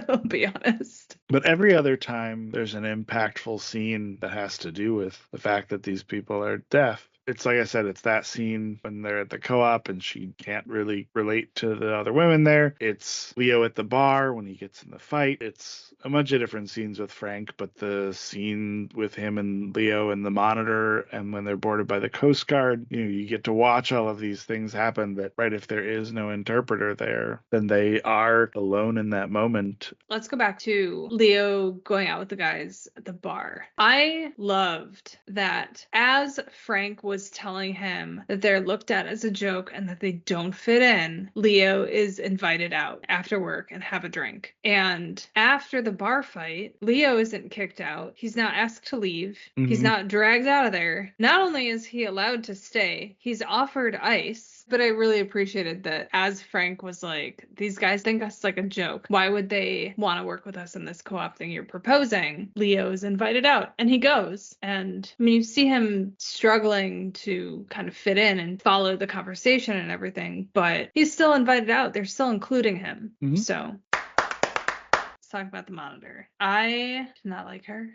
I'll be honest. But every other time there's an impactful scene that has to do with the fact that these people are deaf, it's like I said, it's that scene when they're at the co-op and she can't really relate to the other women there. It's Leo at the bar when he gets in the fight. It's a bunch of different scenes with Frank, but the scene with him and Leo and the monitor and when they're boarded by the Coast Guard, you get to watch all of these things happen that, right, if there is no interpreter there, then they are alone in that moment. Let's go back to Leo going out with the guys at the bar. I loved that as Frank was telling him that they're looked at as a joke and that they don't fit in, Leo is invited out after work and have a drink. And after the bar fight, Leo isn't kicked out. He's not asked to leave. He's not dragged out of there. Not only is he allowed to stay, he's offered ice. But I really appreciated that as Frank was like, these guys think us like a joke. Why would they want to work with us in this co-op thing you're proposing? Leo is invited out and he goes. And I mean, you see him struggling to kind of fit in and follow the conversation and everything, but he's still invited out. They're still including him. So let's talk about the monitor. I did not like her.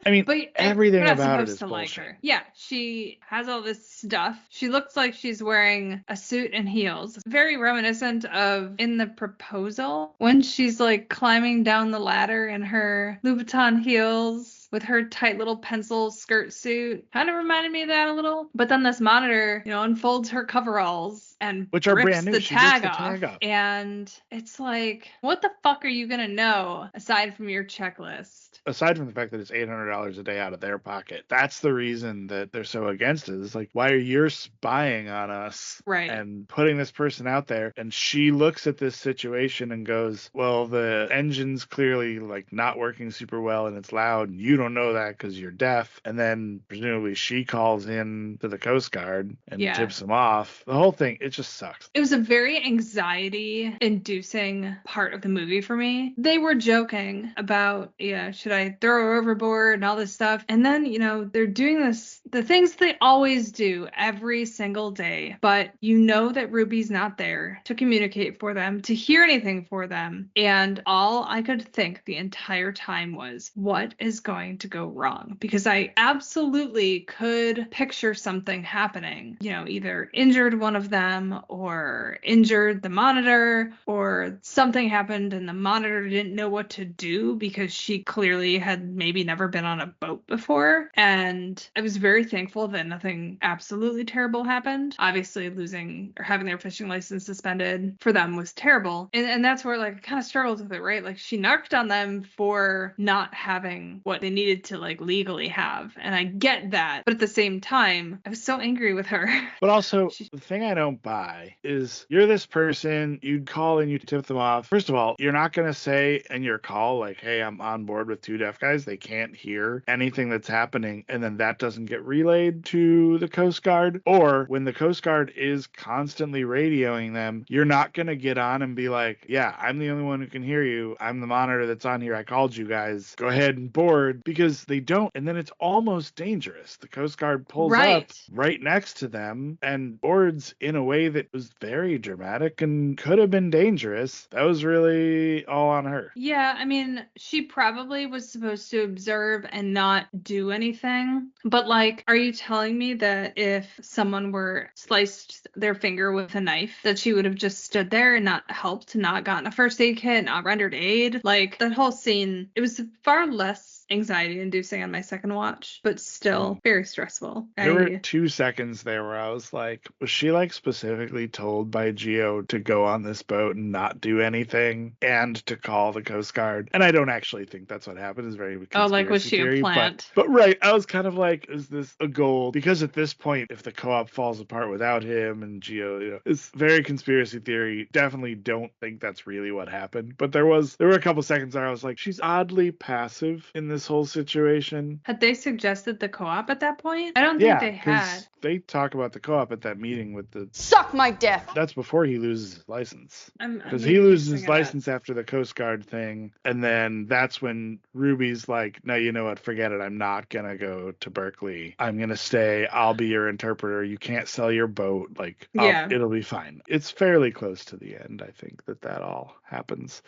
I mean, but everything we're not about it supposed is to bullshit. like her. Yeah, she has all this stuff. She looks like she's wearing a suit and heels. Very reminiscent of In the Proposal when she's like climbing down the ladder in her Louboutin heels with her tight little pencil skirt suit. Kind of reminded me of that a little. But then this monitor, unfolds her coveralls and which are rips brand new. the She tag rips the off. tag off. And it's like, what the fuck are you gonna know aside from your checklist? Aside from the fact that it's $800 a day out of their pocket, that's the reason that they're so against it. It's like, why are you spying on us? Right. And putting this person out there. And she looks at this situation and goes, well, the engine's clearly like not working super well and it's loud. And you don't know that because you're deaf. And then presumably she calls in to the Coast Guard and tips them off. The whole thing, it just sucks. It was a very anxiety inducing part of the movie for me. They were joking about, should I throw her overboard and all this stuff? And then, they're doing the things they always do every single day. But that Ruby's not there to communicate for them, to hear anything for them. And all I could think the entire time was, what is going to go wrong? Because I absolutely could picture something happening, either injured one of them or injured the monitor, or something happened and the monitor didn't know what to do because she clearly had maybe never been on a boat before. And I was very thankful that nothing absolutely terrible happened. Obviously losing or having their fishing license suspended for them was terrible. And that's where I kind of struggled with it, right? Like she narked on them for not having what they needed to like legally have. And I get that. But at the same time, I was so angry with her. But also, the thing I don't buy is you're this person, you'd call and you tip them off. First of all, you're not going to say in your call, like, hey, I'm on board with 2 deaf guys. They can't hear anything that's happening. And then that doesn't get relayed to the Coast Guard. Or when the Coast Guard is constantly radioing them, you're not going to get on and be like, yeah, I'm the only one who can hear you. I'm the monitor that's on here. I called you guys. Go ahead and board, because they don't. And then it's almost dangerous. The Coast Guard pulls up right next to them and boards in a way that was very dramatic and could have been dangerous. That was really all on her. Yeah, I mean, she probably was supposed to observe and not do anything. But like, are you telling me that if someone were sliced their finger with a knife, that she would have just stood there and not helped, not gotten a first aid kit, not rendered aid? Like, that whole scene, it was far less anxiety inducing on my second watch, but still very stressful. There were 2 seconds there where I was like, was she like specifically told by Geo to go on this boat and not do anything and to call the Coast Guard? And I don't actually think that's what happened. It's very conspiracy like, was she theory, a plant? But right, I was kind of like, is this a goal? Because at this point, if the co-op falls apart without him and Geo, you know, it's very conspiracy theory. Definitely don't think that's really what happened. But there were a couple seconds where I was like, she's oddly passive in this whole situation. Had they suggested the co-op at that point? I don't think they had. They talk about the co-op at that meeting with the... Suck my dick! That's before he loses his license. Because he loses his license after the Coast Guard thing. And then that's when Ruby's like, no, you know what? Forget it. I'm not going to go to Berkeley. I'm going to stay. I'll be your interpreter. You can't sell your boat. Like, it'll be fine. It's fairly close to the end, I think, that all happens.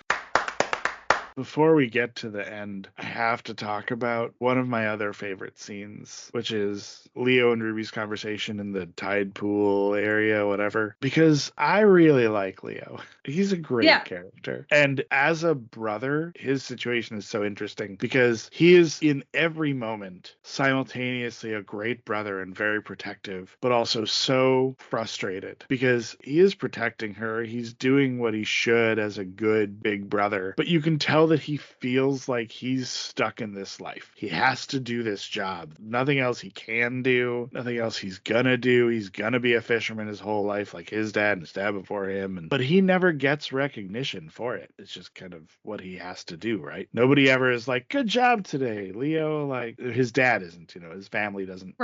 Before we get to the end, I have to talk about one of my other favorite scenes, which is Leo and Ruby's conversation in the tide pool area, whatever, because I really like Leo. He's a great character. And as a brother, his situation is so interesting because he is in every moment simultaneously a great brother and very protective, but also so frustrated because he is protecting her. He's doing what he should as a good big brother, but you can tell that he feels like he's stuck in this life. He has to do this job. Nothing else he can do. Nothing else he's gonna do. He's gonna be a fisherman his whole life like his dad and his dad before him. But he never gets recognition for it. It's just kind of what he has to do, right? Nobody ever is like, good job today, Leo. Like, his dad isn't, his family doesn't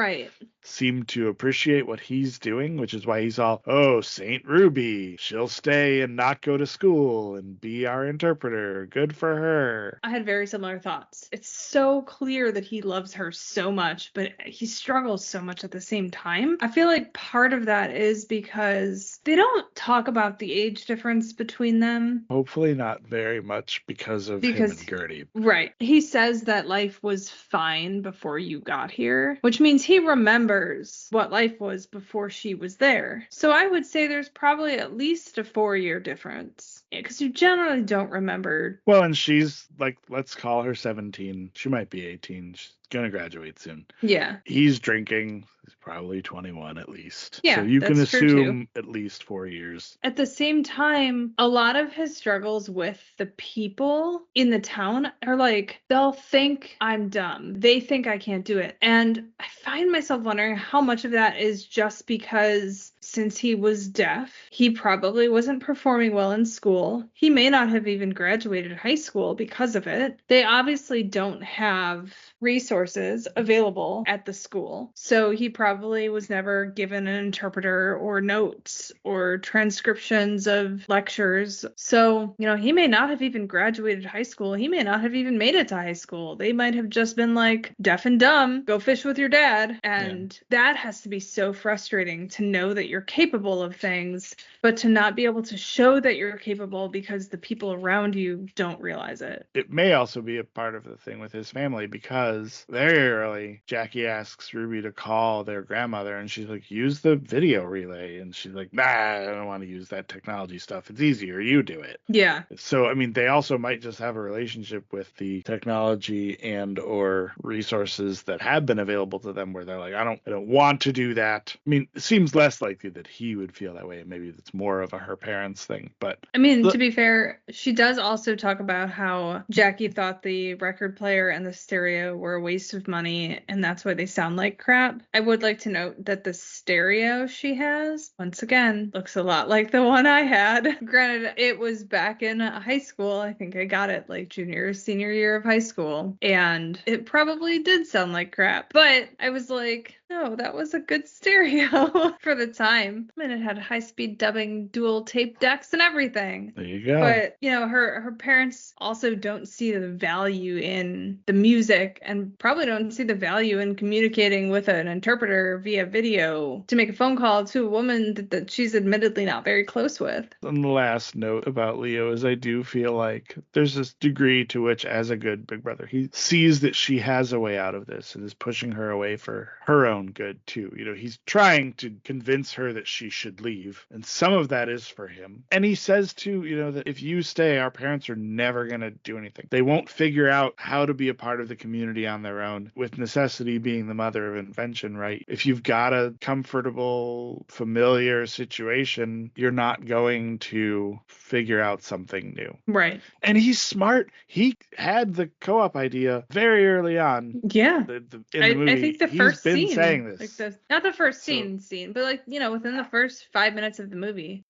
seem to appreciate what he's doing, which is why he's all, oh, Saint Ruby, she'll stay and not go to school and be our interpreter. Good for her. I had very similar thoughts. It's so clear that he loves her so much, but he struggles so much at the same time. I feel like part of that is because they don't talk about the age difference between them. Hopefully not very much because him and Gertie. Right. He says that life was fine before you got here, which means he remembers what life was before she was there. So I would say there's probably at least a 4-year difference. Because you generally don't remember. Well, and she's like, let's call her 17. She might be 18. She's gonna graduate soon. Yeah. He's drinking. He's probably 21 at least. Yeah, so you can that's assume at least 4 years. At the same time, a lot of his struggles with the people in the town are like, they'll think I'm dumb. They think I can't do it. And I find myself wondering how much of that is just because since he was deaf, he probably wasn't performing well in school. He may not have even graduated high school because of it. They obviously don't have resources available at the school. So he probably was never given an interpreter or notes or transcriptions of lectures. So, he may not have even graduated high school. He may not have even made it to high school. They might have just been like, deaf and dumb, go fish with your dad. And that has to be so frustrating to know that you're capable of things, but to not be able to show that you're capable because the people around you don't realize it. It may also be a part of the thing with his family because because very early, Jackie asks Ruby to call their grandmother, and she's like, use the video relay. And she's like, nah, I don't want to use that technology stuff. It's easier. You do it. Yeah. So, I mean, they also might just have a relationship with the technology and or resources that have been available to them where they're like, I don't want to do that. I mean, it seems less likely that he would feel that way. Maybe it's more of a her parents thing. But I mean, to be fair, she does also talk about how Jackie thought the record player and the stereo were a waste of money, and that's why they sound like crap. I would like to note that the stereo she has, once again, looks a lot like the one I had. Granted, it was back in high school. I think I got it like junior or senior year of high school, and it probably did sound like crap. But I was like, no, that was a good stereo for the time. And it had high-speed dubbing, dual tape decks, and everything. There you go. But, you know, her parents also don't see the value in the music and probably don't see the value in communicating with an interpreter via video to make a phone call to a woman that she's admittedly not very close with. And the last note about Leo is I do feel like there's this degree to which, as a good big brother, he sees that she has a way out of this and is pushing her away for her own good too. You know, he's trying to convince her that she should leave, and some of that is for him. And he says too, you know, that if you stay, our parents are never going to do anything. They won't figure out how to be a part of the community on their own, with necessity being the mother of invention, right? If you've got a comfortable, familiar situation, you're not going to figure out something new. Right. And he's smart. He had the co-op idea very early on. Yeah. In the movie. I think the He's first been scene, saying this. like not the first scene, but like, you know, within the first 5 minutes of the movie.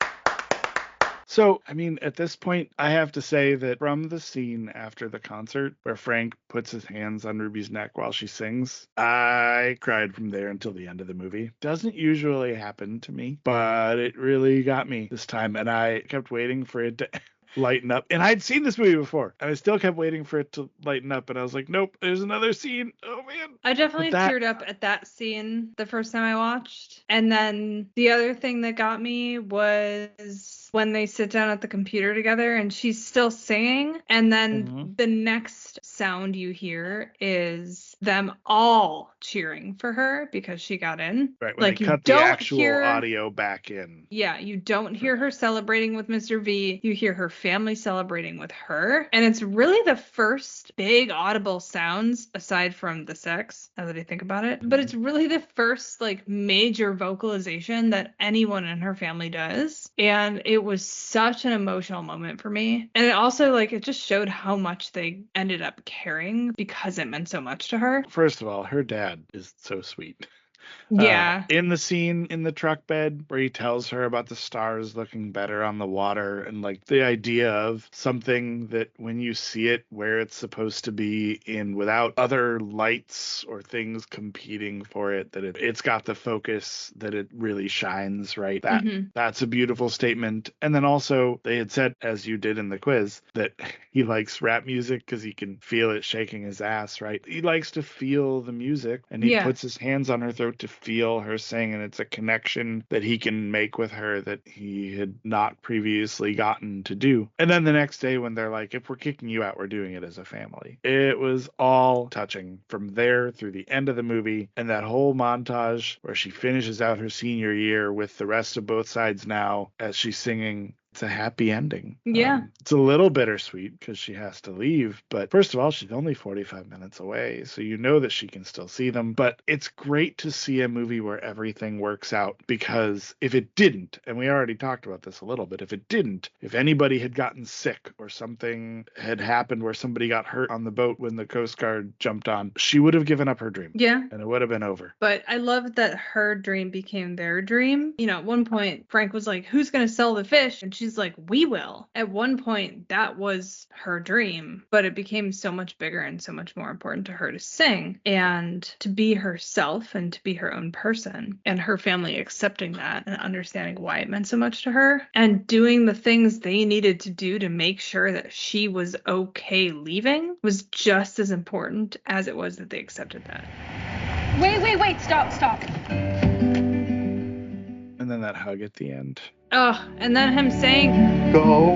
So, I mean, at this point, I have to say that from the scene after the concert where Frank puts his hands on Ruby's neck while she sings, I cried from there until the end of the movie. Doesn't usually happen to me, but it really got me this time, and I kept waiting for it to lighten up. And I'd seen this movie before, and I still kept waiting for it to lighten up, and I was like, nope, there's another scene. Oh, man. I definitely teared up at that scene the first time I watched. And then the other thing that got me was when they sit down at the computer together and she's still singing, and then the next sound you hear is them all cheering for her because she got in. Right, when like they cut the actual audio back in. Yeah, you don't hear her celebrating with Mr. V. You hear her family celebrating with her. And it's really the first big audible sounds, aside from the sex, now that I think about it. But it's really the first like major vocalization that anyone in her family does. And it was such an emotional moment for me. And it also, like, it just showed how much they ended up caring because it meant so much to her. First of all, her dad is so sweet. Yeah. In the scene in the truck bed where he tells her about the stars looking better on the water, and like the idea of something that when you see it where it's supposed to be in without other lights or things competing for it, that it's got the focus that it really shines, right? That's a beautiful statement. And then also they had said, as you did in the quiz, that he likes rap music because he can feel it shaking his ass, right? He likes to feel the music, and he puts his hands on her throat to feel her sing, and it's a connection that he can make with her that he had not previously gotten to do. And then the next day when they're like, if we're kicking you out, we're doing it as a family. It was all touching from there through the end of the movie, and that whole montage where she finishes out her senior year with the rest of Both Sides Now as she's singing. It's a happy ending. Yeah. It's a little bittersweet because she has to leave. But first of all, she's only 45 minutes away, so you know that she can still see them. But it's great to see a movie where everything works out, because if it didn't, and we already talked about this a little bit, if it didn't, if anybody had gotten sick or something had happened where somebody got hurt on the boat when the Coast Guard jumped on, she would have given up her dream. Yeah. And it would have been over. But I love that her dream became their dream. You know, at one point, Frank was like, who's going to sell the fish? And she's like, we will. At one point, that was her dream, but it became so much bigger and so much more important to her to sing and to be herself and to be her own person, and her family accepting that and understanding why it meant so much to her and doing the things they needed to do to make sure that she was okay leaving was just as important as it was that they accepted that. Wait, stop. And then that hug at the end. Oh, and then him saying, Go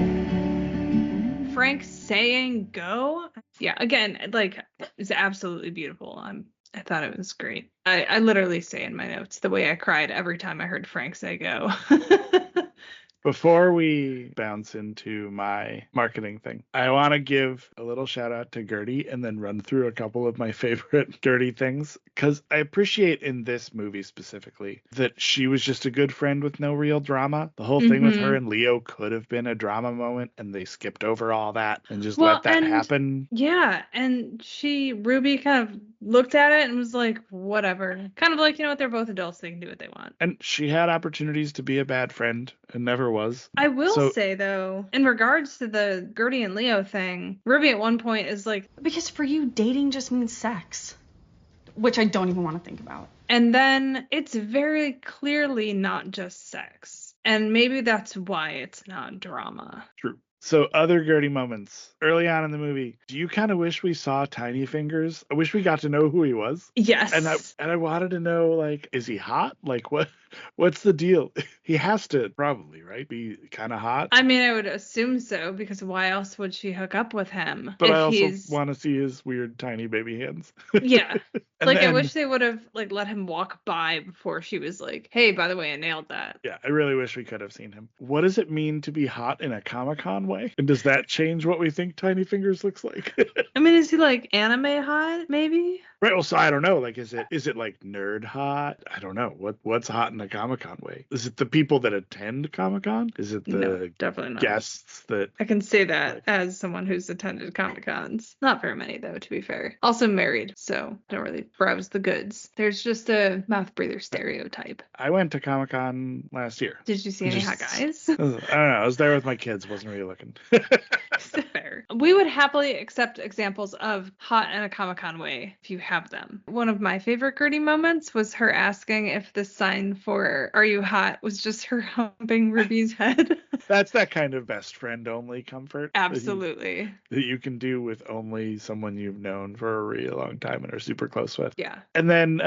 Frank saying go, yeah, again, like, it's absolutely beautiful. I thought it was great. I literally say in my notes the way I cried every time I heard Frank say go. Before we bounce into my marketing thing, I want to give a little shout out to Gertie and then run through a couple of my favorite Gertie things, because I appreciate in this movie specifically that she was just a good friend with no real drama. The whole thing with her and Leo could have been a drama moment, and they skipped over all that and just let that happen. Yeah, and Ruby kind of looked at it and was like, whatever. Kind of like, you know what, they're both adults, they can do what they want. And she had opportunities to be a bad friend and never was. I will say, though, in regards to the Gertie and Leo thing, Ruby at one point is like, because for you, dating just means sex, which I don't even want to think about. And then it's very clearly not just sex. And maybe that's why it's not drama. True. So other Gertie moments early on in the movie. Do you kind of wish we saw Tiny Fingers? I wish we got to know who he was. Yes. And I wanted to know, like, is he hot? Like, what's the deal? He has to probably, right, be kind of hot. I mean, I would assume so, because why else would she hook up with him? But I also want to see his weird tiny baby hands. Yeah. I wish they would have let him walk by before she was like, hey, by the way, I nailed that. Yeah, I really wish we could have seen him. What does it mean to be hot in a Comic-Con way? And does that change what we think Tiny Fingers looks like? I mean, is he like anime hot, maybe? Right, well, so I don't know. Like, is it like nerd hot? I don't know. What's hot in a Comic-Con way? Is it the people that attend Comic-Con? Is it the definitely not. Guests that... I can say that as someone who's attended Comic-Cons. Not very many, though, to be fair. Also married, so don't really browse the goods. There's just a mouth breather stereotype. I went to Comic-Con last year. Did you see any hot guys? I don't know. I was there with my kids. Wasn't really looking. Fair. We would happily accept examples of hot in a Comic-Con way if you have them. One of my favorite Gertie moments was her asking if the sign for "Are you hot?" was just her humping Ruby's head. That's that kind of best friend only comfort. Absolutely. That you can do with only someone you've known for a really long time and are super close with. Yeah. And then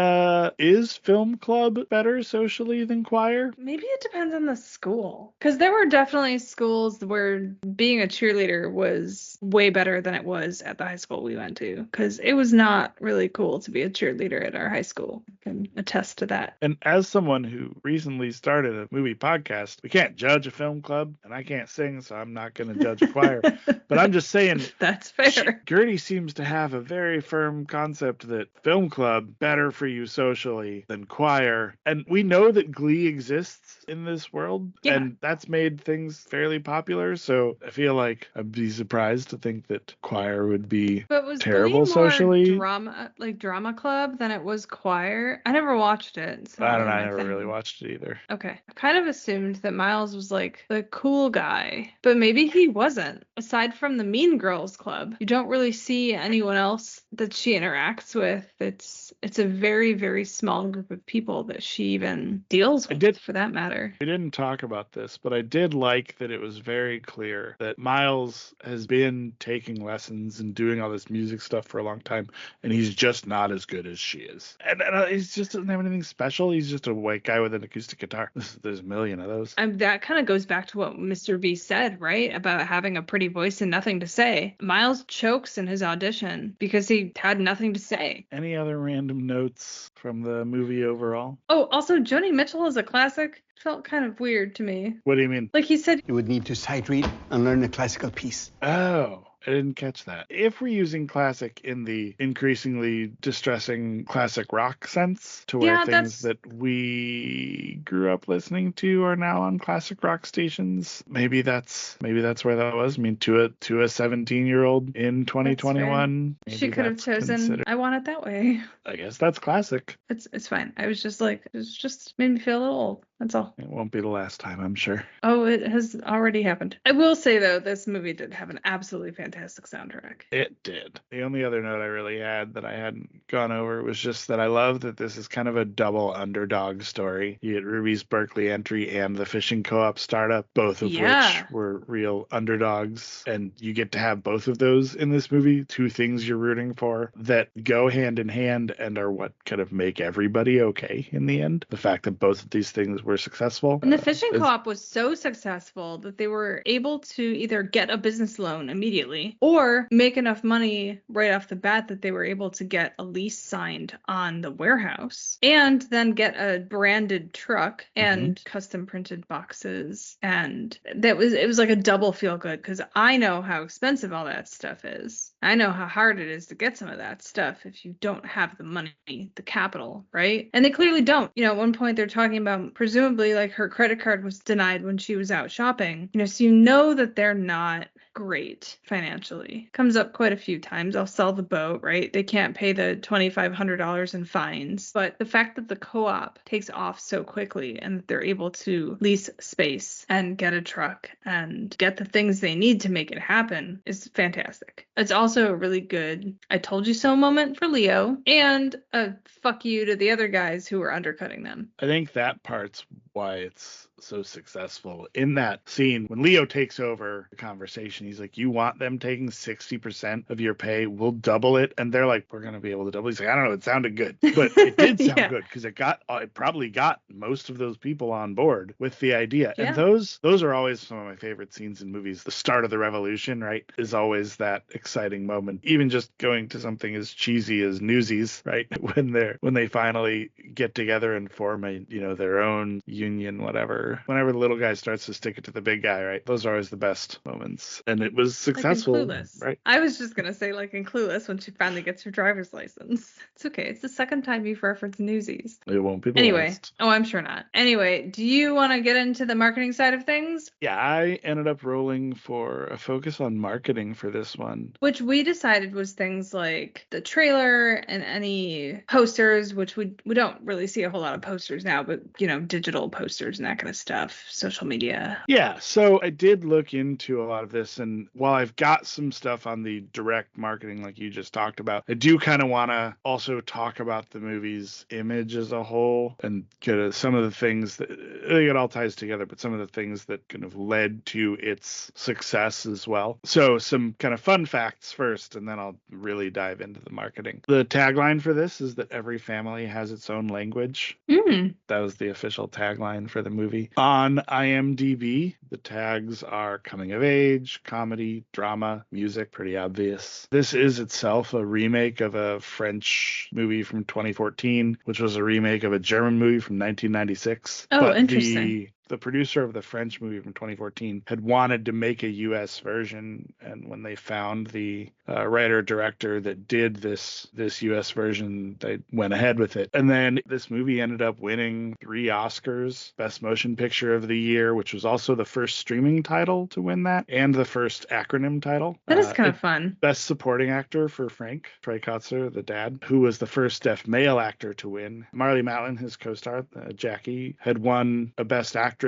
is film club better socially than choir? Maybe it depends on the school. Because there were definitely schools where being a cheerleader was way better than it was at the high school we went to. Because it was not really cool to be a cheerleader at our high school. I can attest to that. And as someone who recently started a movie podcast, we can't judge a film club, and I can't sing, so I'm not going to judge a choir. But I'm just saying, that's fair. Gertie seems to have a very firm concept that film club better for you socially than choir. And we know that Glee exists in this world, and that's made things fairly popular. So I feel like I'd be surprised to think that choir would be terrible socially. Drama club than it was choir. I never watched it. So I don't know. I never really watched it either. Okay. I kind of assumed that Miles was like the cool guy, but maybe he wasn't. Aside from the Mean Girls Club, you don't really see anyone else that she interacts with. It's a very, very small group of people that she even deals with, for that matter. We didn't talk about this, but I did like that it was very clear that Miles has been taking lessons and doing all this music stuff for a long time, and he's just not as good as she is. And he just doesn't have anything special. He's just a white guy with an acoustic guitar. There's a million of those. That kind of goes back to what Mr. B said, right? About having a pretty voice and nothing to say. Miles chokes in his audition because he had nothing to say. Any other random notes from the movie overall? Oh, also, Joni Mitchell is a classic. Felt kind of weird to me. What do you mean? Like he said, you would need to sight read and learn a classical piece. Oh. I didn't catch that. If we're using classic in the increasingly distressing classic rock sense, to where things that we grew up listening to are now on classic rock stations, maybe that's where that was. I mean, to a 17-year-old in 2021, she could have chosen "I Want It That Way." I guess that's classic. It's fine. I was just like, it just made me feel a little old. That's all. It won't be the last time, I'm sure. Oh, it has already happened. I will say, though, this movie did have an absolutely fantastic fantastic soundtrack. It did. The only other note I really had that I hadn't gone over was just that I love that this is kind of a double underdog story. You get Ruby's Berkeley entry and the fishing co-op startup, both of which were real underdogs. And you get to have both of those in this movie, two things you're rooting for that go hand in hand and are what kind of make everybody okay in the end. The fact that both of these things were successful. And the fishing co-op was so successful that they were able to either get a business loan immediately or make enough money right off the bat that they were able to get a lease signed on the warehouse and then get a branded truck and custom printed boxes. And it was like a double feel good, because I know how expensive all that stuff is. I know how hard it is to get some of that stuff if you don't have the money, the capital, right? And they clearly don't. You know, at one point they're talking about presumably like her credit card was denied when she was out shopping. You know, so you know that they're not great financially. Comes up quite a few times. I'll sell the boat, right? They can't pay the $2,500 in fines. But the fact that the co-op takes off so quickly and that they're able to lease space and get a truck and get the things they need to make it happen is fantastic. It's also a really good I told you so moment for Leo, and a fuck you to the other guys who were undercutting them. I think that part's why it's so successful. In that scene, when Leo takes over the conversation, he's like, you want them taking 60% of your pay? We'll double it. And they're like, we're going to be able to double. He's like, I don't know. It sounded good. But it did sound good, because it probably got most of those people on board with the idea. Yeah. And those are always some of my favorite scenes in movies. The start of the revolution, right, is always that exciting moment. Even just going to something as cheesy as Newsies, right, when they finally get together and form their own union, whatever. Whenever the little guy starts to stick it to the big guy, right? Those are always the best moments. And it was successful, like in Clueless. Right? I was just going to say, like in Clueless, when she finally gets her driver's license. It's okay. It's the second time you've referenced Newsies. It won't be the Anyway. last. Oh, I'm sure not. Anyway, do you want to get into the marketing side of things? Yeah, I ended up rolling for a focus on marketing for this one. Which we decided was things like the trailer and any posters, which we don't really see a whole lot of posters now, but, digital posters and that kind of stuff, social media. Yeah, so I did look into a lot of this, and while I've got some stuff on the direct marketing like you just talked about, I do kind of want to also talk about the movie's image as a whole and get some of the things that, I think it all ties together, but some of the things that kind of led to its success as well. So some kind of fun facts first, and then I'll really dive into the marketing. The tagline for this is that every family has its own language. That was the official tagline for the movie. On IMDb, the tags are coming of age, comedy, drama, music, pretty obvious. This is itself a remake of a French movie from 2014, which was a remake of a German movie from 1996. Oh, interesting. The producer of the French movie from 2014 had wanted to make a U.S. version, and when they found the writer-director that did this U.S. version, they went ahead with it. And then this movie ended up winning 3 Oscars, Best Motion Picture of the Year, which was also the first streaming title to win that, and the first acronym title. That is kind of fun. Best Supporting Actor for Frank Tricotzer, the dad, who was the first deaf male actor to win. Marlee Matlin, his co-star, Jackie, had won a Best Actress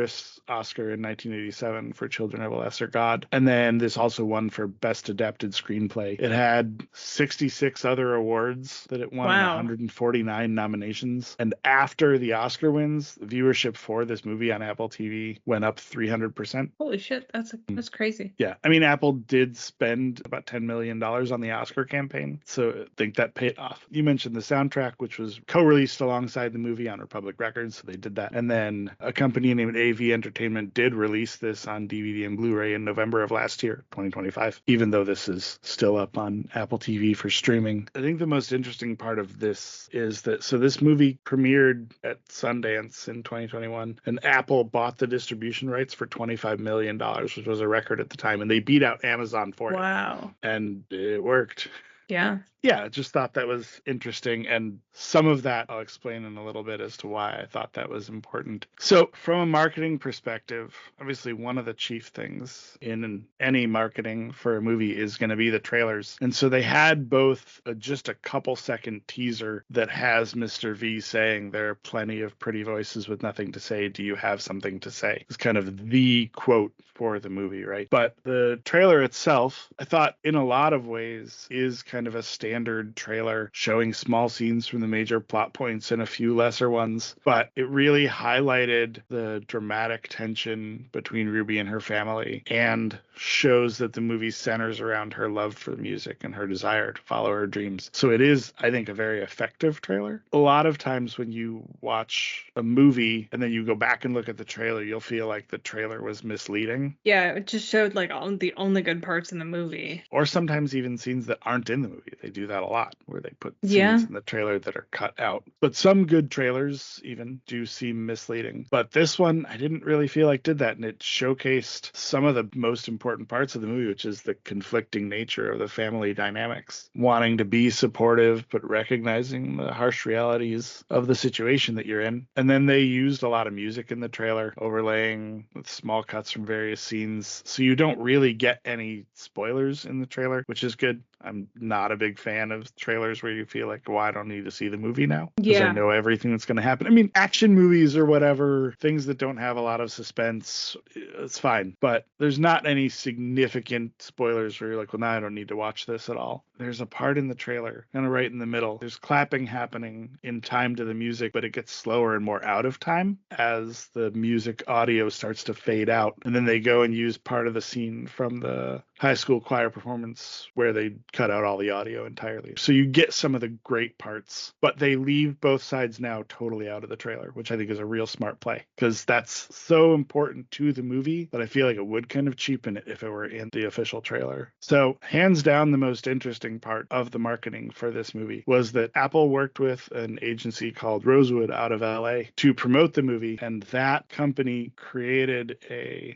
Oscar in 1987 for Children of a Lesser God. And then this also won for Best Adapted Screenplay. It had 66 other awards that it won, 149 nominations. And after the Oscar wins, the viewership for this movie on Apple TV went up 300%. Holy shit, that's crazy. Yeah, I mean, Apple did spend about $10 million on the Oscar campaign, so I think that paid off. You mentioned the soundtrack, which was co-released alongside the movie on Republic Records, so they did that. And then a company named AV Entertainment did release this on DVD and Blu-ray in November of last year, 2025, even though this is still up on Apple TV for streaming. I think the most interesting part of this is that, so this movie premiered at Sundance in 2021, and Apple bought the distribution rights for $25 million, which was a record at the time, and they beat out Amazon for it. Wow. And it worked. Yeah. yeah, just thought that was interesting. And some of that I'll explain in a little bit as to why I thought that was important. So from a marketing perspective, obviously one of the chief things in any marketing for a movie is going to be the trailers. And so they had both just a couple second teaser that has Mr. V saying, there are plenty of pretty voices with nothing to say. Do you have something to say? It's kind of the quote for the movie, right? But the trailer itself, I thought in a lot of ways is kind of a standard trailer showing small scenes from the major plot points and a few lesser ones. But it really highlighted the dramatic tension between Ruby and her family and shows that the movie centers around her love for music and her desire to follow her dreams. So it is, I think, a very effective trailer. A lot of times when you watch a movie and then you go back and look at the trailer, you'll feel like the trailer was misleading. Yeah, it just showed like all the only good parts in the movie. Or sometimes even scenes that aren't in the movie. They do that a lot, where they put scenes in the trailer that are cut out. But some good trailers even do seem misleading. But this one, I didn't really feel like did that. And it showcased some of the most important parts of the movie, which is the conflicting nature of the family dynamics. Wanting to be supportive, but recognizing the harsh realities of the situation that you're in. And then they used a lot of music in the trailer, overlaying with small cuts from various scenes. So you don't really get any spoilers in the trailer, which is good. I'm not a big fan of trailers where you feel like, well, I don't need to see the movie now because I know everything that's going to happen. I mean, action movies or whatever, things that don't have a lot of suspense, it's fine. But there's not any significant spoilers where you're like, well, now I don't need to watch this at all. There's a part in the trailer, kind of right in the middle. There's clapping happening in time to the music, but it gets slower and more out of time as the music audio starts to fade out. And then they go and use part of the scene from the high school choir performance where they cut out all the audio entirely. So you get some of the great parts, but they leave both sides now totally out of the trailer, which I think is a real smart play because that's so important to the movie that I feel like it would kind of cheapen it if it were in the official trailer. So hands down, the most interesting part of the marketing for this movie was that Apple worked with an agency called Rosewood out of LA to promote the movie. And that company created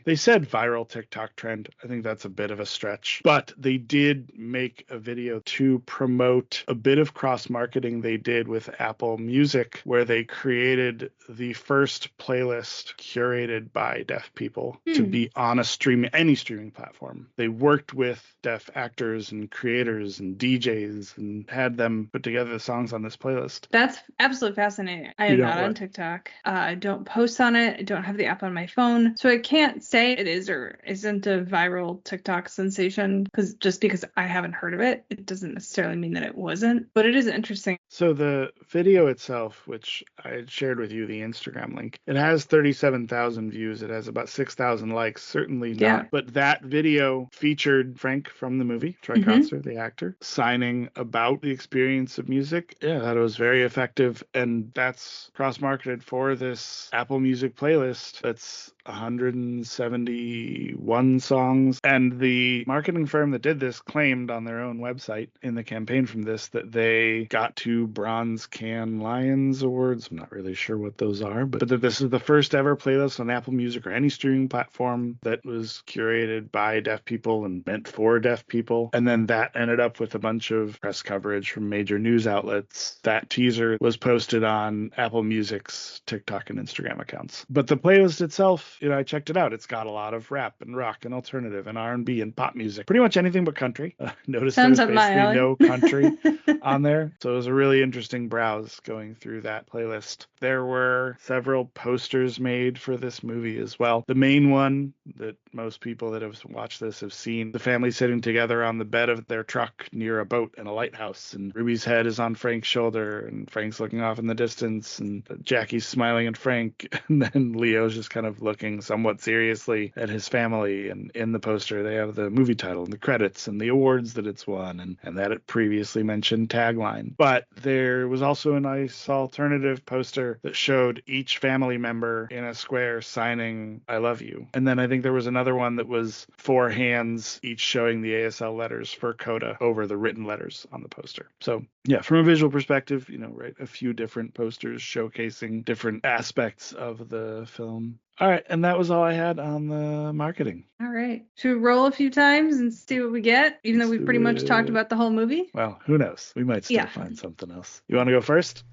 they said viral TikTok trend. I think that's a bit of a stretch, but they did make a video to promote a bit of cross marketing they did with Apple Music, where they created the first playlist curated by deaf people to be on any streaming platform. They worked with deaf actors and creators and DJs and had them put together the songs on this playlist. That's absolutely fascinating. I am not on TikTok. I don't post on it. I don't have the app on my phone. So I can't say it is or isn't a viral TikTok sensation because I haven't heard of it. It doesn't necessarily mean that it wasn't, but it is interesting. So the video itself, which I had shared with you, the Instagram link, it has 37,000 views. It has about 6,000 likes. Certainly not. But that video featured Frank from the movie, Troy Kotzer, the actor, signing about the experience of music. Yeah, that was very effective. And that's cross-marketed for this Apple Music playlist. That's 171 songs. And the marketing firm that did this claimed on their own website in the campaign from this that they got 2 Bronze Can Lions awards. I'm not really sure what those are, but that this is the first ever playlist on Apple Music or any streaming platform that was curated by deaf people and meant for deaf people. And then that ended up with a bunch of press coverage from major news outlets. That teaser was posted on Apple Music's TikTok and Instagram accounts. But the playlist itself, I checked it out. It's got a lot of rap and rock and alternative and R&B and pop music. Pretty much anything but country. Notice there's basically no country on there. So it was a really interesting browse going through that playlist. There were several posters made for this movie as well. The main one that most people that have watched this have seen, the family sitting together on the bed of their truck near a boat in a lighthouse, and Ruby's head is on Frank's shoulder and Frank's looking off in the distance and Jackie's smiling at Frank, and then Leo's just kind of looking somewhat seriously at his family. And in the poster they have the movie title and the credits and the awards that it's won and that it previously mentioned tagline. But there was also a nice alternative poster that showed each family member in a square signing I love you. And then I think there was another another one that was 4 hands, each showing the ASL letters for Coda over the written letters on the poster. So yeah, from a visual perspective, right, a few different posters showcasing different aspects of the film. All right, and that was all I had on the marketing. All right. Should we roll a few times and see what we get, even though we've pretty much talked about the whole movie? Well, who knows? We might still find something else. You want to go first?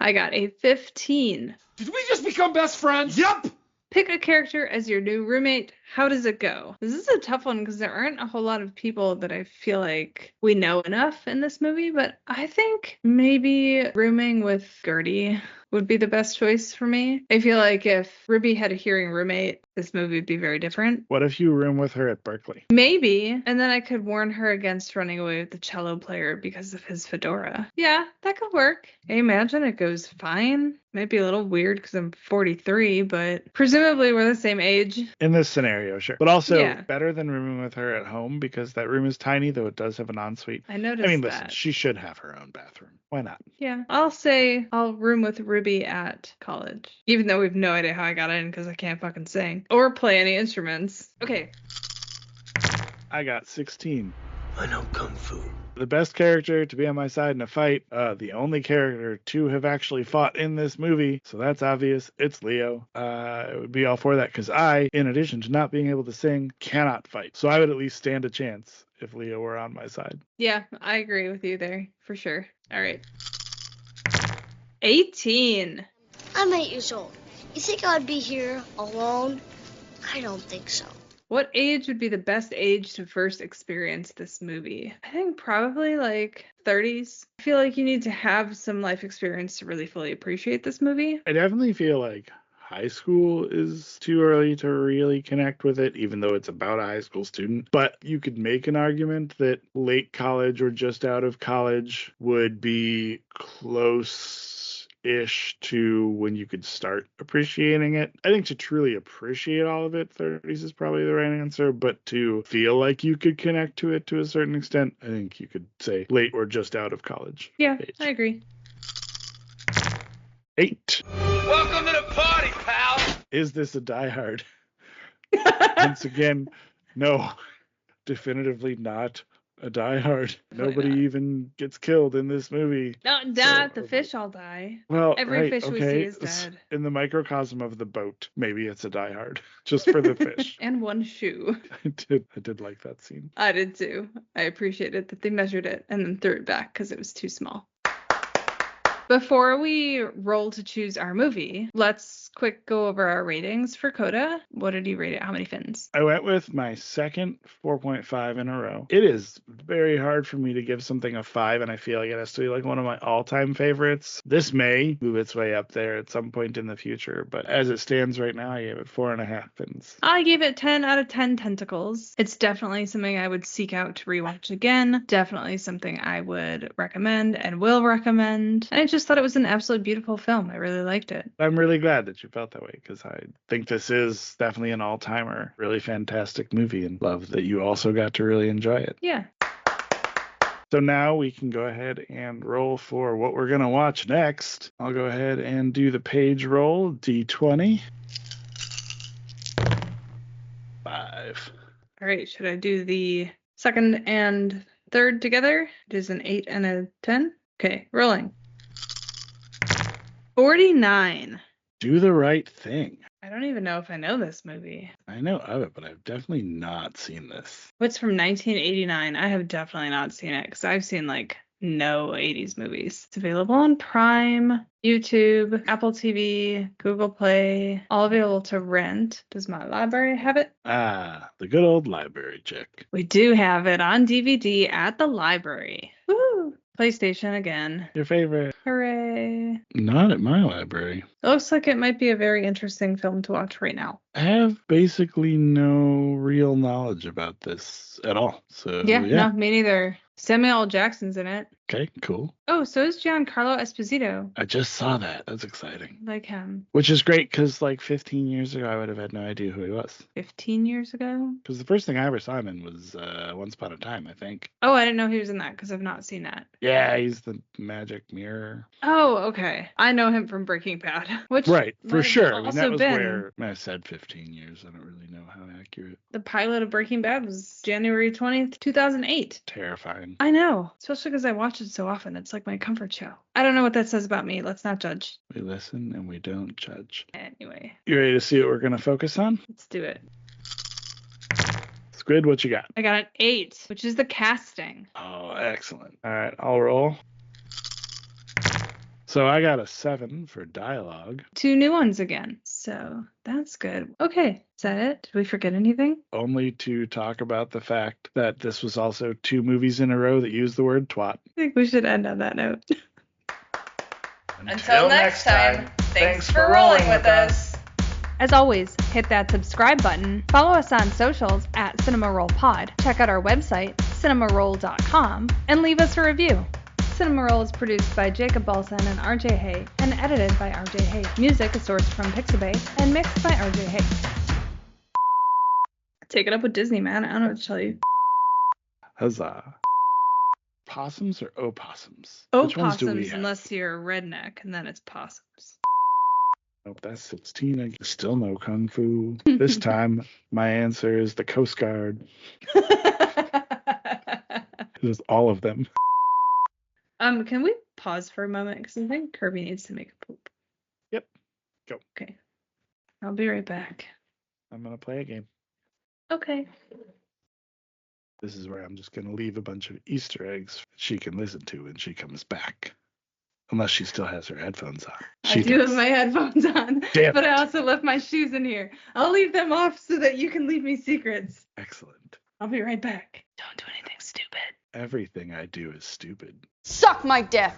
I got a 15. Did we just become best friends? Yep! Pick a character as your new roommate. How does it go? This is a tough one because there aren't a whole lot of people that I feel like we know enough in this movie, but I think maybe rooming with Gertie would be the best choice for me. I feel like if Ruby had a hearing roommate, this movie would be very different. What if you room with her at Berkeley? Maybe. And then I could warn her against running away with the cello player because of his fedora. Yeah, that could work. I imagine it goes fine. Might be a little weird because I'm 43, but presumably we're the same age. In this scenario, sure. But also better than rooming with her at home because that room is tiny, though it does have an ensuite. I noticed that. Listen, she should have her own bathroom. Why not? Yeah, I'll say I'll room with Ruby at college, even though we have no idea how I got in because I can't fucking sing or play any instruments. Okay. I got 16. I know Kung Fu. The best character to be on my side in a fight, the only character to have actually fought in this movie, so that's obvious, it's Leo. It would be all for that because I, in addition to not being able to sing, cannot fight. So I would at least stand a chance if Leo were on my side. Yeah, I agree with you there, for sure. All right. 18. I'm 8 years old. You think I'd be here alone? I don't think so. What age would be the best age to first experience this movie? I think probably like 30s. I feel like you need to have some life experience to really fully appreciate this movie. I definitely feel like high school is too early to really connect with it, even though it's about a high school student. But you could make an argument that late college or just out of college would be close-ish to when you could start appreciating it. I think to truly appreciate all of it, 30s is probably the right answer, but to feel like you could connect to it to a certain extent, I think you could say late or just out of college. Yeah, age. I agree. 8. Welcome to the party, pal. Is this a Die Hard? Once again, no. Definitively not a Die Hard. Nobody even gets killed in this movie. Not that the fish all die. Well, every fish we see is dead. In the microcosm of the boat, maybe it's a Die Hard, just for the fish. And one shoe. I did like that scene. I did too. I appreciated that they measured it and then threw it back because it was too small. Before we roll to choose our movie, let's quick go over our ratings for Coda. What did you rate it? How many fins? I went with my second 4.5 in a row. It is very hard for me to give something a 5, and I feel like it has to be like one of my all-time favorites. This may move its way up there at some point in the future, but as it stands right now, I gave it 4.5 fins. I gave it 10 out of 10 tentacles. It's definitely something I would seek out to rewatch again. Definitely something I would recommend and will recommend. And I just thought it was an absolutely beautiful film. I really liked it. I'm really glad that you felt that way because I think this is definitely an all-timer, really fantastic movie, and love that you also got to really enjoy it. Yeah. So now we can go ahead and roll for what we're going to watch next. I'll go ahead and do the page roll, D20. 5. All right, should I do the second and third together? It is an 8 and a 10. Okay, rolling. 49. Do the Right Thing. I don't even know if I know this movie. I know of it, but I've definitely not seen this. What's from 1989? I have definitely not seen it because I've seen like no 80s movies. It's available on Prime, YouTube, Apple TV, Google Play, all available to rent. Does my library have it? Ah, the good old library check. We do have it on DVD at the library. Woo! PlayStation again. Your favorite? Hooray. Not at my library. It looks like it might be a very interesting film to watch right now. I have basically no real knowledge about this at all. So yeah. No, me neither. Samuel L. Jackson's in it. Okay, cool. Oh, so is Giancarlo Esposito. I just saw that. That's exciting. Like him. Which is great because like 15 years ago, I would have had no idea who he was. 15 years ago? Because the first thing I ever saw him in was Once Upon a Time, I think. Oh, I didn't know he was in that because I've not seen that. Yeah, he's the magic mirror. Oh, okay. I know him from Breaking Bad. Which Right, for might have sure. I mean, also that was been where I said 15 years. I don't really know how accurate. the pilot of Breaking Bad was January 20th, 2008. Terrifying. I know, especially because I watch it so often. It's like my comfort show. I don't know what that says about me. Let's not judge. We listen and we don't judge. Anyway, You ready to see what we're going to focus on? let's do it. Squid, what you got? I got an 8, which is the casting. Oh, excellent. All right, I'll roll. So I got a 7 for dialogue. 2 new ones again. So that's good. Okay, is that it? Did we forget anything? Only to talk about the fact that this was also 2 movies in a row that used the word twat. I think we should end on that note. Until next time, thanks for rolling with us. As always, hit that subscribe button, follow us on socials at CinemaRollPod, check out our website, cinemaroll.com, and leave us a review. Cinema Roll is produced by Jacob Balson and RJ Hay, and edited by RJ Hay. Music is sourced from Pixabay, and mixed by RJ Hay. Take it up with Disney, man. I don't know what to tell you. Huzzah. Possums or opossums? Which ones do we Opossums, have? unless you're a redneck, and then it's possums. Nope, that's 16. I still no kung fu. This time, my answer is the Coast Guard. Just all of them. Can we pause for a moment? Because I think Kirby needs to make a poop. Yep. Go. Okay. I'll be right back. I'm going to play a game. Okay. This is where I'm just going to leave a bunch of Easter eggs she can listen to when she comes back. Unless she still has her headphones on. I do have my headphones on, Damn but it. I also left my shoes in here. I'll leave them off so that you can leave me secrets. Excellent. I'll be right back. Don't do anything stupid. Everything I do is stupid. Suck my dick.